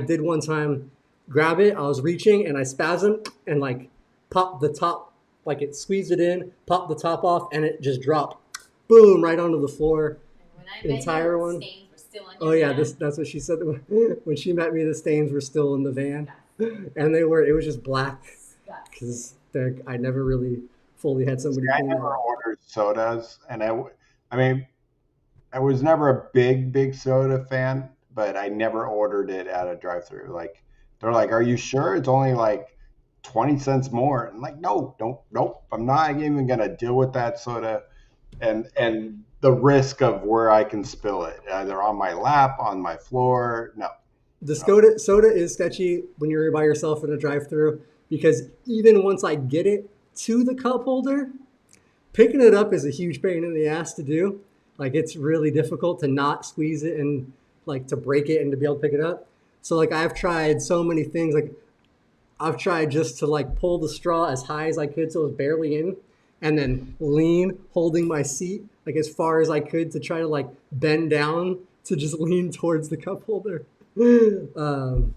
did one time grab it. I was reaching and I spasmed and like popped the top, like it squeezed it in, popped the top off, and it just dropped, boom, right onto the floor. And when I The met you, entire the one. stains were still on Oh your yeah, hand. that's what she said when she met me. The stains were still in the van, and they were. It was just black Disgusting. because I never really fully had somebody I clean that never up. ordered sodas, and I mean, I was never a big soda fan, but I never ordered it at a drive-through. Like they're like, "Are you sure it's only like 20 cents more?" And I'm like, "No, don't, nope. I'm not even gonna deal with that soda and the risk of where I can spill it, either on my lap, on my floor. No, The no. soda is sketchy when you're by yourself in a drive-through because even once I get it to the cup holder, picking it up is a huge pain in the ass to do. Like it's really difficult to not squeeze it and like to break it and to be able to pick it up. So like I've tried so many things. Like I've tried just to like pull the straw as high as I could so it was barely in, and then lean holding my seat like as far as I could to try to like bend down to just lean towards the cup holder. Um,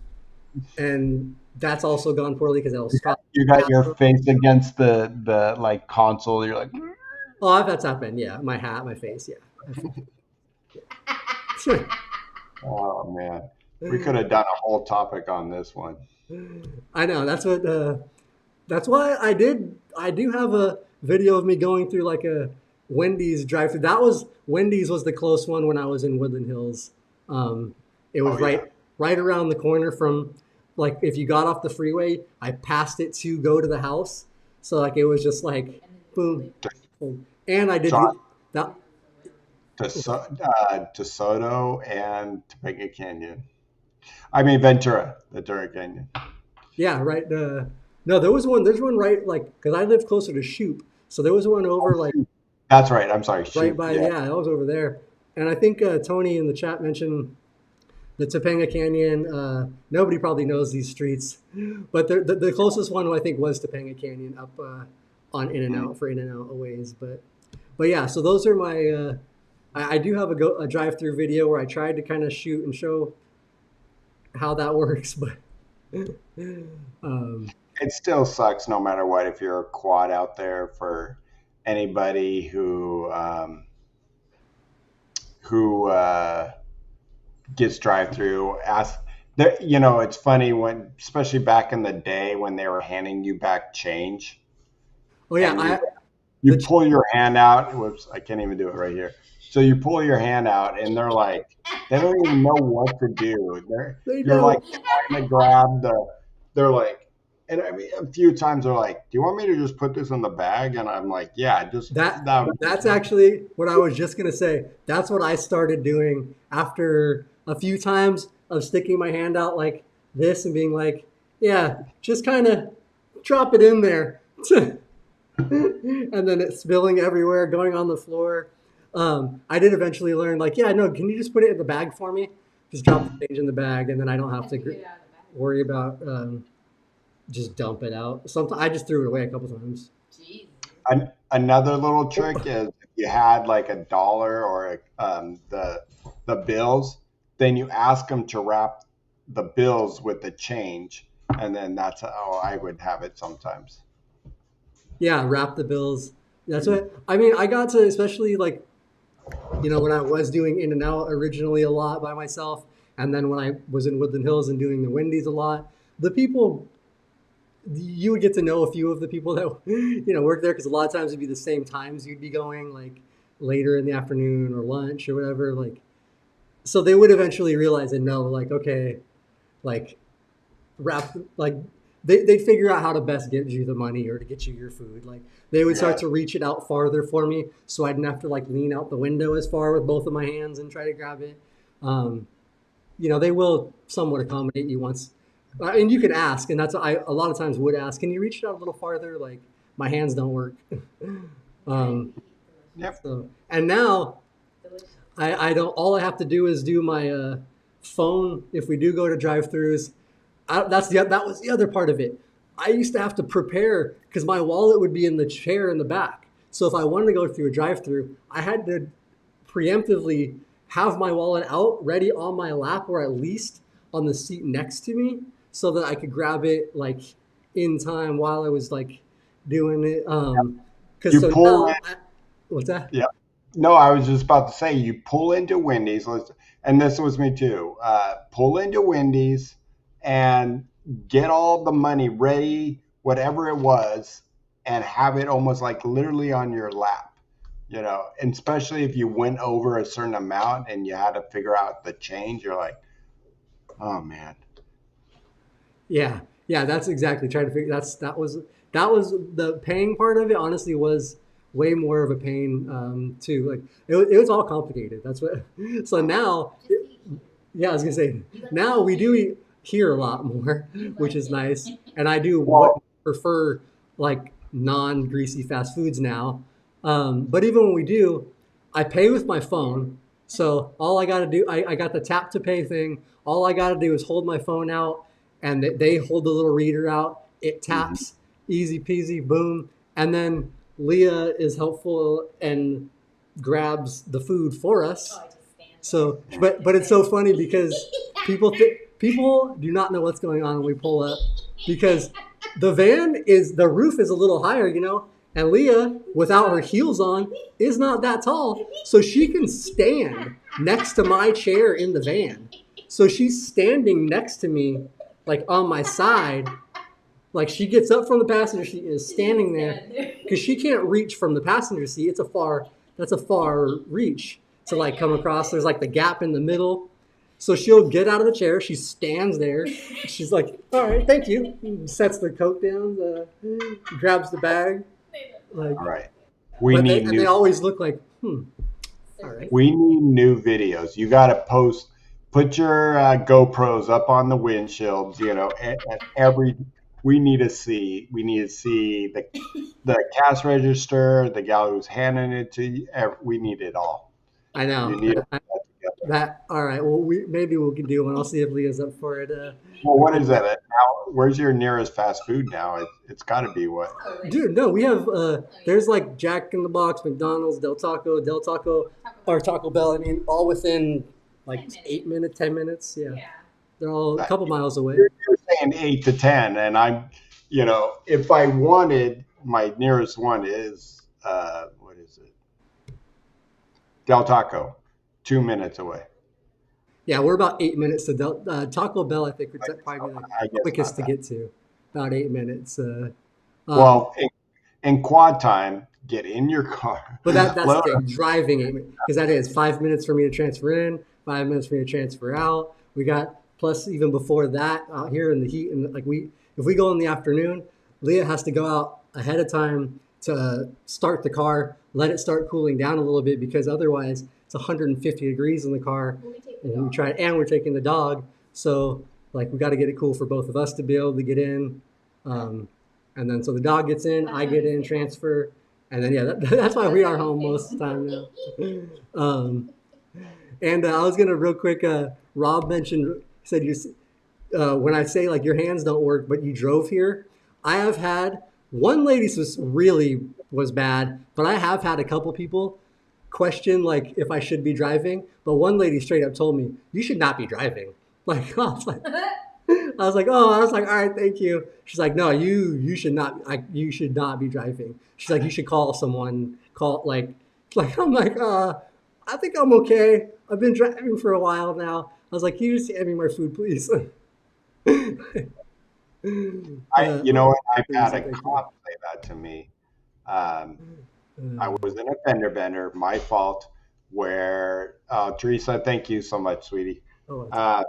and that's also gone poorly because it'll stop. You got your face against the like console. You're like, Oh, that's happened. Yeah, my hat, my face. Yeah. oh man, we could have done a whole topic on this one. I know. That's what. That's why I did. I do have a video of me going through like a Wendy's drive-through. That was Wendy's was the close one when I was in Woodland Hills. It was Oh yeah, right around the corner from like if you got off the freeway, I passed it to go to the house. So like it was just like And then you just boom, leave. boom. And I did shot that. to Soto and Topeka Canyon. I mean Ventura Canyon. Yeah, right. No, there was one. There's one right like because I live closer to Shoop, so there was one Oh over like shoot, that's right. I'm sorry. right Shoot, by. yeah. Yeah, I was over there, and I think Tony in the chat mentioned the Topanga Canyon. Nobody probably knows these streets, but the closest one I think was Topanga Canyon up on In and Mm. Out for In and Out a ways. But yeah, so those are my. I do have a drive through video where I tried to kind of shoot and show how that works, but um, It still sucks no matter what if you're a quad out there for anybody who gets drive through. Ask there, it's funny when, especially back in the day when they were handing you back change, oh yeah, and you I you the pull your hand out. Whoops, I can't even do it right here. So you pull your hand out, and they're like, they don't even know what to do. they You're like don't. trying to grab the. They're like, and I mean, a few times they're like, "Do you want me to just put this in the bag?" And I'm like, "Yeah, just That that." that's actually what I was just gonna say. That's what I started doing after a few times of sticking my hand out like this and being like, yeah, just kind of drop it in there. And then it's spilling everywhere, going on the floor. I did eventually learn, like, yeah, no, can you just put it in the bag for me? Just drop the change in the bag, and then I don't have Have to to get it out of the bag. worry about just dump it out. Sometimes I just threw it away a couple times. Jesus. Another little trick is if you had like $1 or the bills, then you ask them to wrap the bills with the change, and then that's how I would have it sometimes. Yeah, wrap the bills. That's what I mean. I got to especially like when I was doing In and Out originally a lot by myself, and then when I was in Woodland Hills and doing the Wendy's a lot, the people you would get to know a few of the people that work there because a lot of times it'd be the same times you'd be going. Like later in the afternoon or lunch or whatever. Like, so they would eventually realize and know, like, okay, like wrap, like they'd figure out how to best get you the money or to get you your food. Like they would start Yeah. to reach it out farther for me, so I didn't have to like lean out the window as far with both of my hands and try to grab it. Um, they will somewhat accommodate you once, and you can ask, and that's I a lot of times would ask, can you reach it out a little farther? Like my hands don't work. um, Yep. and now I don't. All I have to do is do my phone. If we do go to drive-throughs, that was the other part of it. I used to have to prepare because my wallet would be in the chair in the back. So if I wanted to go through a drive-through, I had to preemptively have my wallet out, ready on my lap, or at least on the seat next to me, so that I could grab it like in time while I was like doing it. Because You so pull now, what's that? in. Yeah. No, I was just about to say you pull into Wendy's, and this was me too. Pull into Wendy's and get all the money ready, whatever it was, and have it almost like literally on your lap. And especially if you went over a certain amount and you had to figure out the change, you're like, oh man. Yeah, yeah, that's exactly trying to figure. That was the paying part of it. Honestly, was way more of a pain too. Like it was all complicated. That's what. So now, yeah, I was gonna say now we do eat here a lot more, which is nice, and I do what Well, prefer like non-greasy fast foods now. But even when we do, I pay with my phone. So all I got to do, I got the tap to pay thing. All I got to do is hold my phone out, and they hold the little reader out. It mhm. taps, easy peasy, boom, and then Leah is helpful and grabs the food for us. So, but it's so funny because people do not know what's going on when we pull up because the roof is a little higher, and Leah, without her heels on, is not that tall, so she can stand next to my chair in the van. So she's standing next to me, like on my side, like she gets up from the passenger seat and is standing there because she can't reach from the passenger seat. That's a far reach to like come across. There's like the gap in the middle. So she'll get out of the chair. She stands there. She's like, "All right, thank you." Sets the coat down, grabs the bag, like. All right. We But they need and they new always look like, all right. We need new videos. You got to put your GoPros up on the windshields. At every. We need to see the cash register, the gal who's handing it to you. We need it all. I You know need to put that. that together. All right. Well, maybe we can do one. I'll see if Leah's up for it. Well, We what can is that now? Where's your nearest fast food now? It's got to be what? Dude, no, we have there's like Jack in the Box, McDonald's, Del Taco, or Taco Bell. I mean, all within like 8 minutes, 10 minutes. Yeah, they're all a couple miles away. You're saying 8 to 10, and if I wanted, my nearest one is what is it? Del Taco, 2 minutes away. Yeah, we're about 8 minutes to Taco Bell. I think would probably be the I guess quickest not to that. get to. About 8 minutes. Um, Well, in quad time, get in your car, but that's the load thing, up. driving 8 minutes, because that is 5 minutes for me to transfer in, 5 minutes for me to transfer out. We got plus even before that out here in the heat, and like if we go in the afternoon, Leah has to go out ahead of time to start the car, let it start cooling down a little bit because otherwise it's 150 degrees in the car, and we're taking the dog, so like we got to get it cool for both of us to be able to get in. Um, and then so the dog gets in, I get in, transfer, and then yeah, that's why we are home most of the time now. Um, and I was gonna real quick. Rob mentioned said when I say like your hands don't work, but you drove here. I have had one lady's was bad, but I have had a couple people question like if I should be driving. But one lady straight up told me you should not be driving. Like I was like, all right, thank you. She's like, no, you should not. You should not be driving. She's like, you should call someone. Call like I'm like, I think I'm okay. I've been driving for a while now. I was like, can you just hand me my food, please? You know what? I've Please had and a thank you. cop say that to me. Um, I Uh, was in a fender bender, my fault. Where Teresa, thank you so much, sweetie. oh, that's Uh,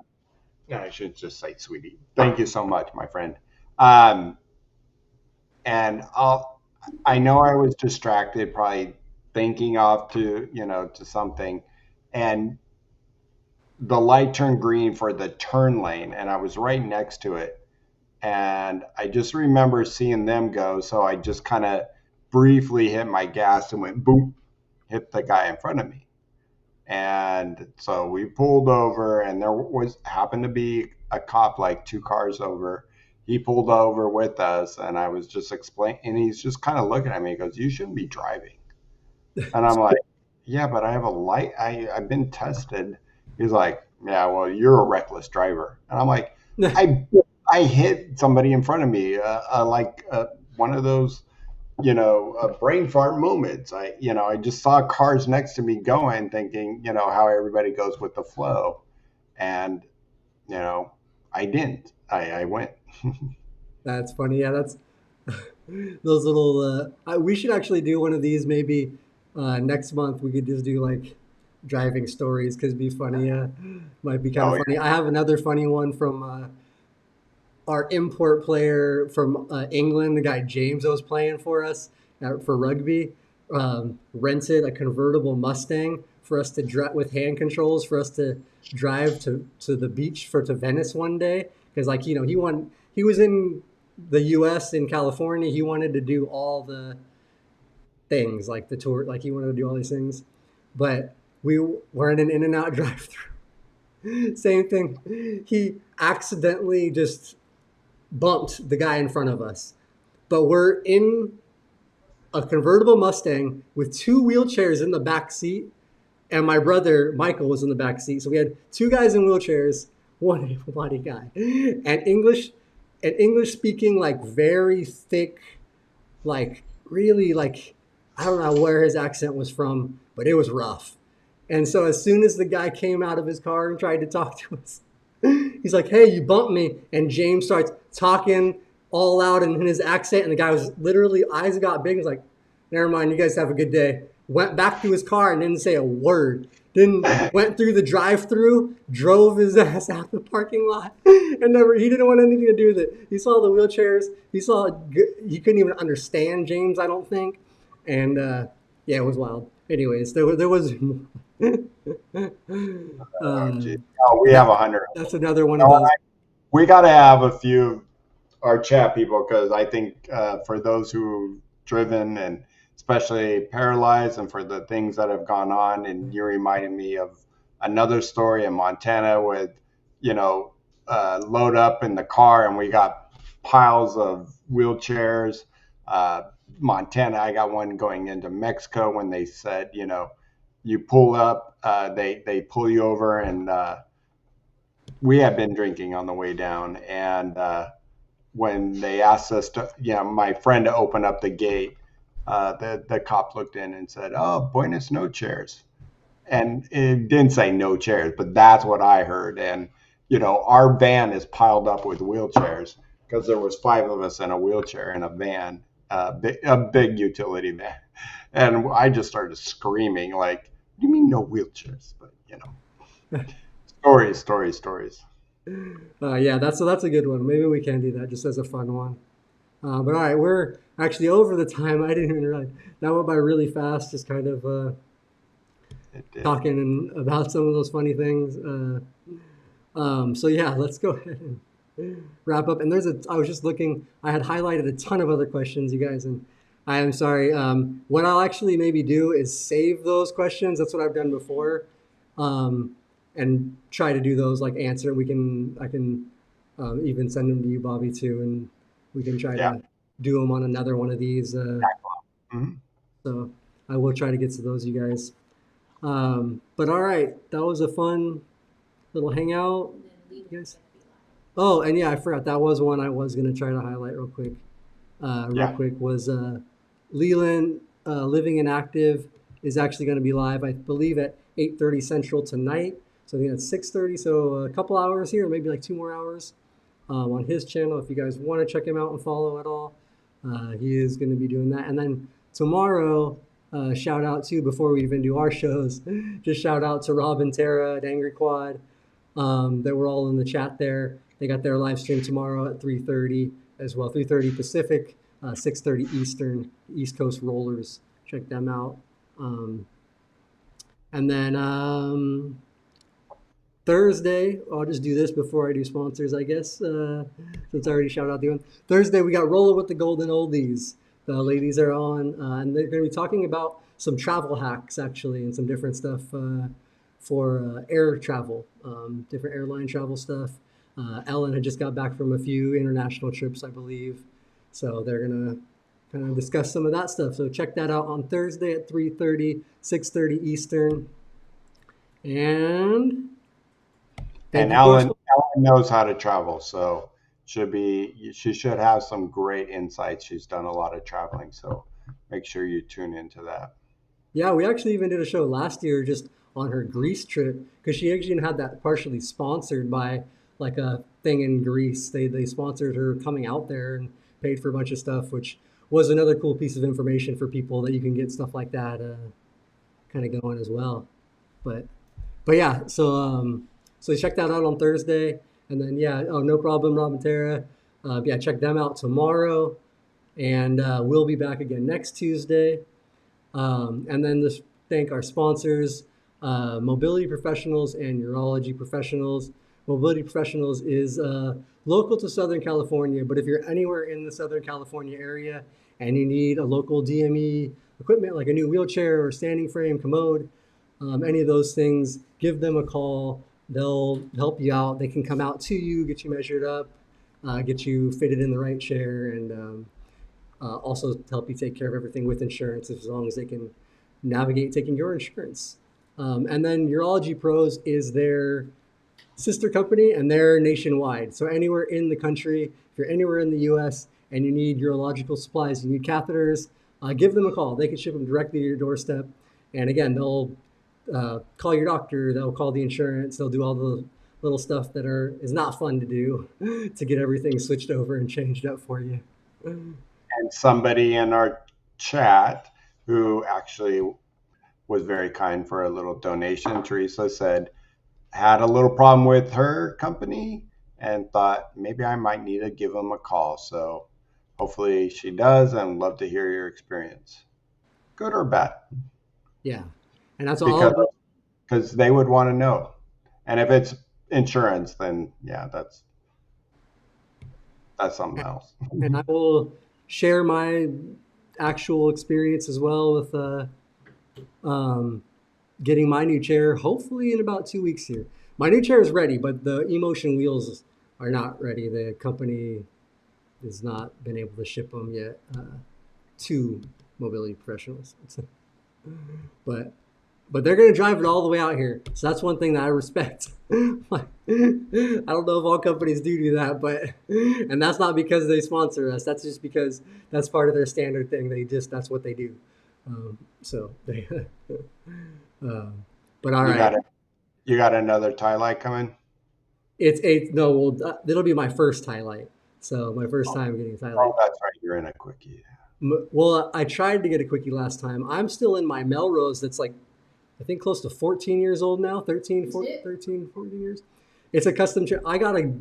no, I should just say sweetie. Thank you so much, my friend. Um, and I know I was distracted, probably thinking off to to something, and the light turned green for the turn lane, and I was right next to it, and I just remember seeing them go, so I just kind of briefly hit my gas and went boom, hit the guy in front of me. And so we pulled over, and there was happened to be a cop like two cars over. He pulled over with us, and I was just explaining, and he's just kind of looking at me. He goes, "You shouldn't be driving." And I'm like, "Yeah, but I have a light. I've been tested." He's like, "Yeah, well, you're a reckless driver." And I'm like, "I I hit somebody in front of me, one of those brain fart moments. I just saw cars next to me going, thinking, how everybody goes with the flow. And, you know, I didn't. I went. that's funny. Yeah, that's those little. We should actually do one of these maybe next month. We could just do like driving stories because it'd be funny. Might be kind of Oh, funny. I have another funny one from our import player from England, the guy James that was playing for us for rugby, rented a convertible Mustang for us to drive with hand controls for us to drive to the beach to Venice one day because he was in the U.S. in California. He wanted to do all the things like the tour, like he wanted to do all these things, but we were in an In-N-Out drive-through. Same thing. He accidentally just bumped the guy in front of us. But we're in a convertible Mustang with two wheelchairs in the back seat, and my brother Michael was in the back seat. So we had two guys in wheelchairs, one able-bodied guy, and English speaking like very thick, like really like I don't know where his accent was from, but it was rough. And so as soon as the guy came out of his car and tried to talk to us, he's like, "Hey, you bumped me." And James starts talking all out in his accent, and the guy was literally eyes got big. He's like, "Never mind, you guys have a good day." Went back to his car and didn't say a word. Then yeah. went through the drive-through, drove his ass out the parking lot, and never. He didn't want anything to do with it. He saw the wheelchairs. He couldn't even understand James, I don't think, and yeah, it was wild. Anyways, there was Oh, uh, gee. Oh, we have that 100. that's another one of No, those. we got to have a few our chat people because I think for those who've driven and especially paralyzed and for the things that have gone on, and you reminded me of another story in Montana with, you know, load up in the car and we got piles of wheelchairs. Uh, Montana, I got one going into Mexico when they said, you pull up, they pull you over and we had been drinking on the way down and when they asked us to, my friend to open up the gate, the cop looked in and said, "Oh, buenos no chairs," and it didn't say no chairs, but that's what I heard. And our van is piled up with wheelchairs because there was five of us in a wheelchair in a van, a big utility van, and I just started screaming like, "What do you mean no wheelchairs?" But stories, stories, stories. Yeah, that's a good one. Maybe we can do that just as a fun one. But all right, we're actually over the time. I didn't even realize that went by really fast. Just kind of It did. talking about some of those funny things. So yeah, let's go ahead and wrap up. And I was just looking. I had highlighted a ton of other questions, you guys, and I am sorry. What I'll actually maybe do is save those questions. That's what I've done before, um, and try to do those like answer. I can even send them to you, Bobby, too, and we can try Yeah. to do them on another one of these. Mhm. So I will try to get to those, you guys. But all right, that was a fun little hangout, guys. Oh, and yeah, I forgot that was one I was gonna try to highlight real quick. Real Yeah. quick was Leland Living and Active is actually going to be live, I believe, at 8:30 Central tonight. So I think that's 6:30. So a couple hours here, maybe like 2 more hours on his channel. If you guys want to check him out and follow at all, he is going to be doing that. And then tomorrow, shout out to before we even do our shows. Just shout out to Rob and Tara at Angry Quad. That were all in the chat there. They got their live stream tomorrow at 3:30 as well, 3:30 Pacific, 6:30 Eastern. East Coast Rollers. Check them out. Um, and then Thursday, I'll just do this before I do sponsors, I guess, since I already shouted out the one. Thursday, we got Rolling with the Golden Oldies. The ladies are on, and they're going to be talking about some travel hacks, actually, and some different stuff for air travel, different airline travel stuff. Ellen had just got back from a few international trips, I believe. So they're going to kind of discuss some of that stuff. So check that out on Thursday at 3:30, 6:30 Eastern. And thank And you, Dorsey. Ellen knows how to travel, so she should have some great insights. She's done a lot of traveling, so make sure you tune into that. Yeah, we actually even did a show last year just on her Greece trip because she actually had that partially sponsored by like a thing in Greece. They sponsored her coming out there and paid for a bunch of stuff, which was another cool piece of information for people that you can get stuff like that kind of going as well. But yeah, so check that out on Thursday, and then yeah, oh no problem, Rob and Tara. Yeah, check them out tomorrow, and we'll be back again next Tuesday. And then just thank our sponsors, Mobility Professionals and Urology Professionals. Mobility Professionals is local to Southern California, but if you're anywhere in the Southern California area and you need a local DME equipment like a new wheelchair or standing frame, commode, any of those things, give them a call. They'll help you out. They can come out to you, get you measured up, get you fitted in the right chair, and also help you take care of everything with insurance as long as they can navigate taking your insurance. And then Urology Pros is their sister company and they're nationwide. So anywhere in the country, if you're anywhere in the US and you need urological supplies, you need catheters, give them a call. They can ship them directly to your doorstep. And again, they'll call your doctor, they'll call the insurance, they'll do all the little stuff that is not fun to do to get everything switched over and changed up for you. And somebody in our chat who actually was very kind for a little donation, Teresa said, had a little problem with her company and thought maybe I might need to give them a call. So hopefully she does and love to hear your experience. Good or bad? Yeah. And that's Because all. because they would want to know. And if it's insurance, then yeah, that's something else. And I will share my actual experience as well with um, getting my new chair, hopefully in about 2 weeks here. My new chair is ready, but the emotion wheels are not ready. The company has not been able to ship them yet to mobility professionals. but they're going to drive it all the way out here. So that's one thing that I respect. I don't know if all companies do that, but and that's not because they sponsor us. That's just because that's part of their standard thing. That's what they do. So they, but all You right, got it. You got another tie light coming? it's eight. No, well, it'll be my first highlight. So my first time getting a Oh, highlight. that's right. You're in a quickie. Well, I tried to get a quickie last time. I'm still in my Melrose that's like I think close to 14 years old now, 13, 14 years. It's a custom chair. I got a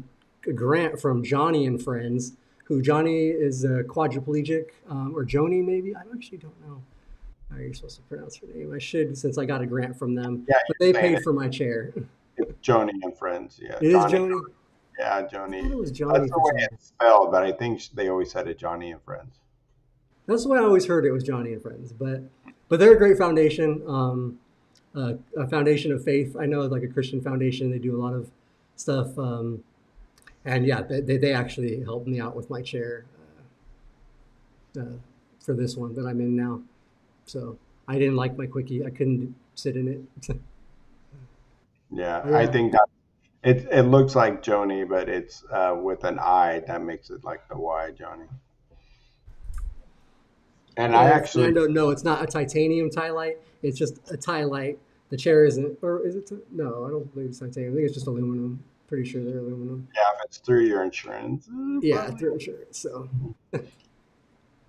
grant from Johnny and Friends, who Johnny is a quadriplegic, or Joni maybe. I actually don't know how you're supposed to pronounce her name. I should since I got a grant from them, Yeah, but you're they saying paid for my chair. it's Joni and Friends. Yeah, It is Johnny. Joni. Yeah, I Joni. thought it was That's Johnny the for way some reason. it's spelled, but I think they always said it Johnny and Friends. That's the way I always heard it was Johnny and Friends, but they're a great foundation. A foundation of faith. I know like a Christian foundation, they do a lot of stuff. And yeah, they actually helped me out with my chair uh, for this one that I'm in now. So I didn't like my quickie. I couldn't sit in it. Yeah, But I yeah, think that it looks like Joni, but it's with an I that makes it like the Y Johnny. And I if actually Fernando, no, it's not a titanium tie light. It's just a tie light. The chair isn't, or is it? No, I don't believe it's titanium. I think it's just aluminum. Pretty sure they're aluminum. yeah, if it's through your insurance, Yeah, probably. through insurance. So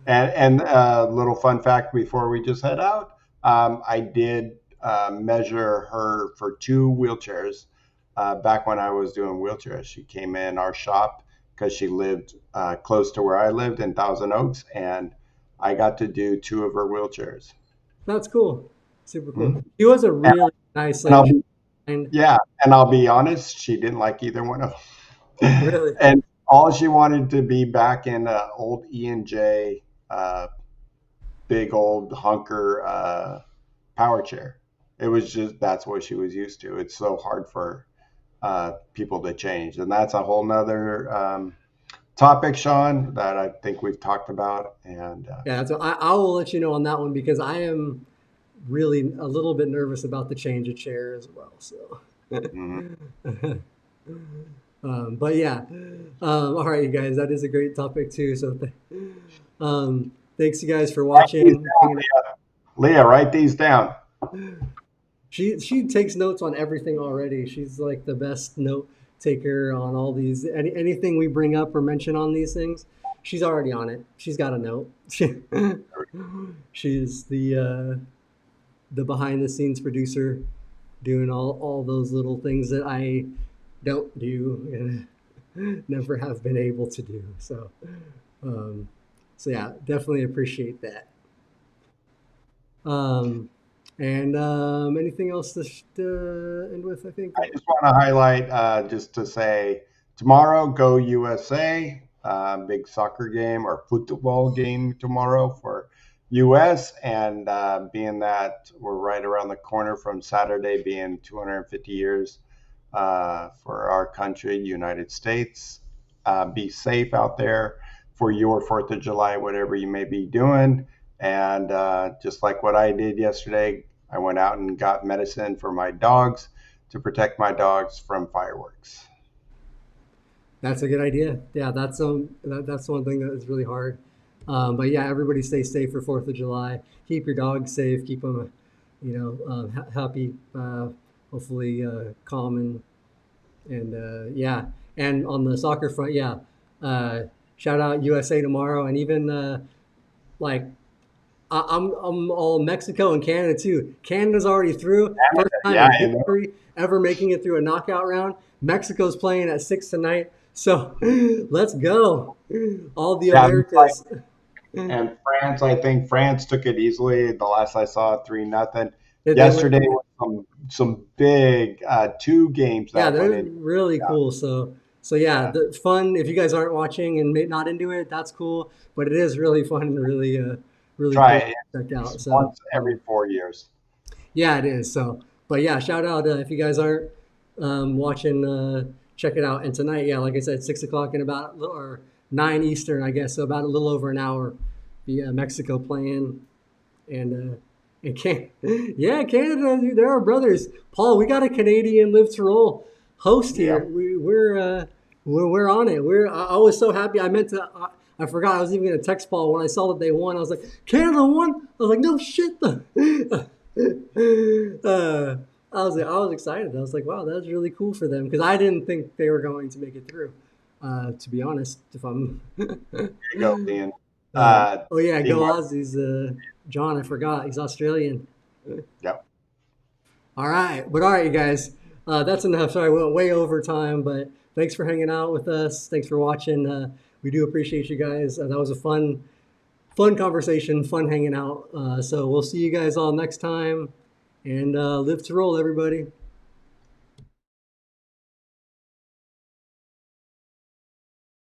And a little fun fact before we just head out, I did measure her for two wheelchairs back when I was doing wheelchairs. She came in our shop because she lived close to where I lived in Thousand Oaks, and I got to do two of her wheelchairs. That's cool. Super cool. Mhm. He was a And, really nice, and like, I'll be kind. yeah, and I'll be honest, she didn't like either one of them. Really. And all she wanted to be back in an old E&J, big old hunker power chair. It was just that's what she was used to. It's so hard for people to change, and that's a whole nother topic, Sean, that I think we've talked about. And Yeah. So I will let you know on that one because I am really a little bit nervous about the change of chair as well. So. mhm. But yeah, all right, you guys, that is a great topic too. So, thanks you guys for Write these watching. down, Leah. Write these down. She takes notes on everything already. She's like the best note taker on all these. Anything we bring up or mention on these things, she's already on it. She's got a note. She's the behind the scenes producer, doing all those little things that I don't do and never have been able to do. Um, so yeah, definitely appreciate that. Um, and anything else to end with? I think. I just want to highlight just to say tomorrow, go USA. Big soccer game or football game tomorrow for US. And being that we're right around the corner from Saturday being 250 years for our country, United States. Be safe out there for your 4th of July, whatever you may be doing. And just like what I did yesterday, I went out and got medicine for my dogs to protect my dogs from fireworks. That's a good idea. Yeah, that's one thing that is really hard. But yeah, everybody stay safe for Fourth of July. Keep your dogs safe. Keep them, happy. Hopefully, calm and yeah. And on the soccer front, yeah. Uh, Shout out USA tomorrow, and even like I'm all Mexico and Canada too. Canada's already through. First time Yeah, in I know. history ever making it through a knockout round. Mexico's playing at 6 tonight. So let's go. All the Yeah, Americas. and France, I think France took it easily. The last I saw, 3-0. They went, Yesterday was some big two games yeah, that went they're in. really Yeah, cool. So yeah, yeah. the fun. If you guys aren't watching and not into it, that's cool. But it is really fun and really Try cool it. to check It's out. So once every 4 years. yeah, it is. So, but yeah, shout out if you guys aren't watching, check it out. And tonight, yeah, like I said, 6 o'clock in about or 9 Eastern, I guess, so about a little over an hour. The Mexico playing and can yeah, Canada, dude, they're our brothers. Paul, we got a Canadian Live to Roll host here. Yep. We're on it. I was so happy. I meant to. I forgot. I was even gonna text Paul when I saw that they won. I was like, Canada won. I was like, no shit. I was excited. I was like, wow, that's really cool for them because I didn't think they were going to make it through. To be honest, if I'm. Here you go, Ian. Oh yeah, go Teamwork. Aussies. John, I forgot. He's Australian. Yep. All right, but all right, you guys. That's enough. Sorry, we went way over time, but thanks for hanging out with us. Thanks for watching. We do appreciate you guys. That was a fun conversation, fun hanging out. So we'll see you guys all next time, and live to roll, everybody.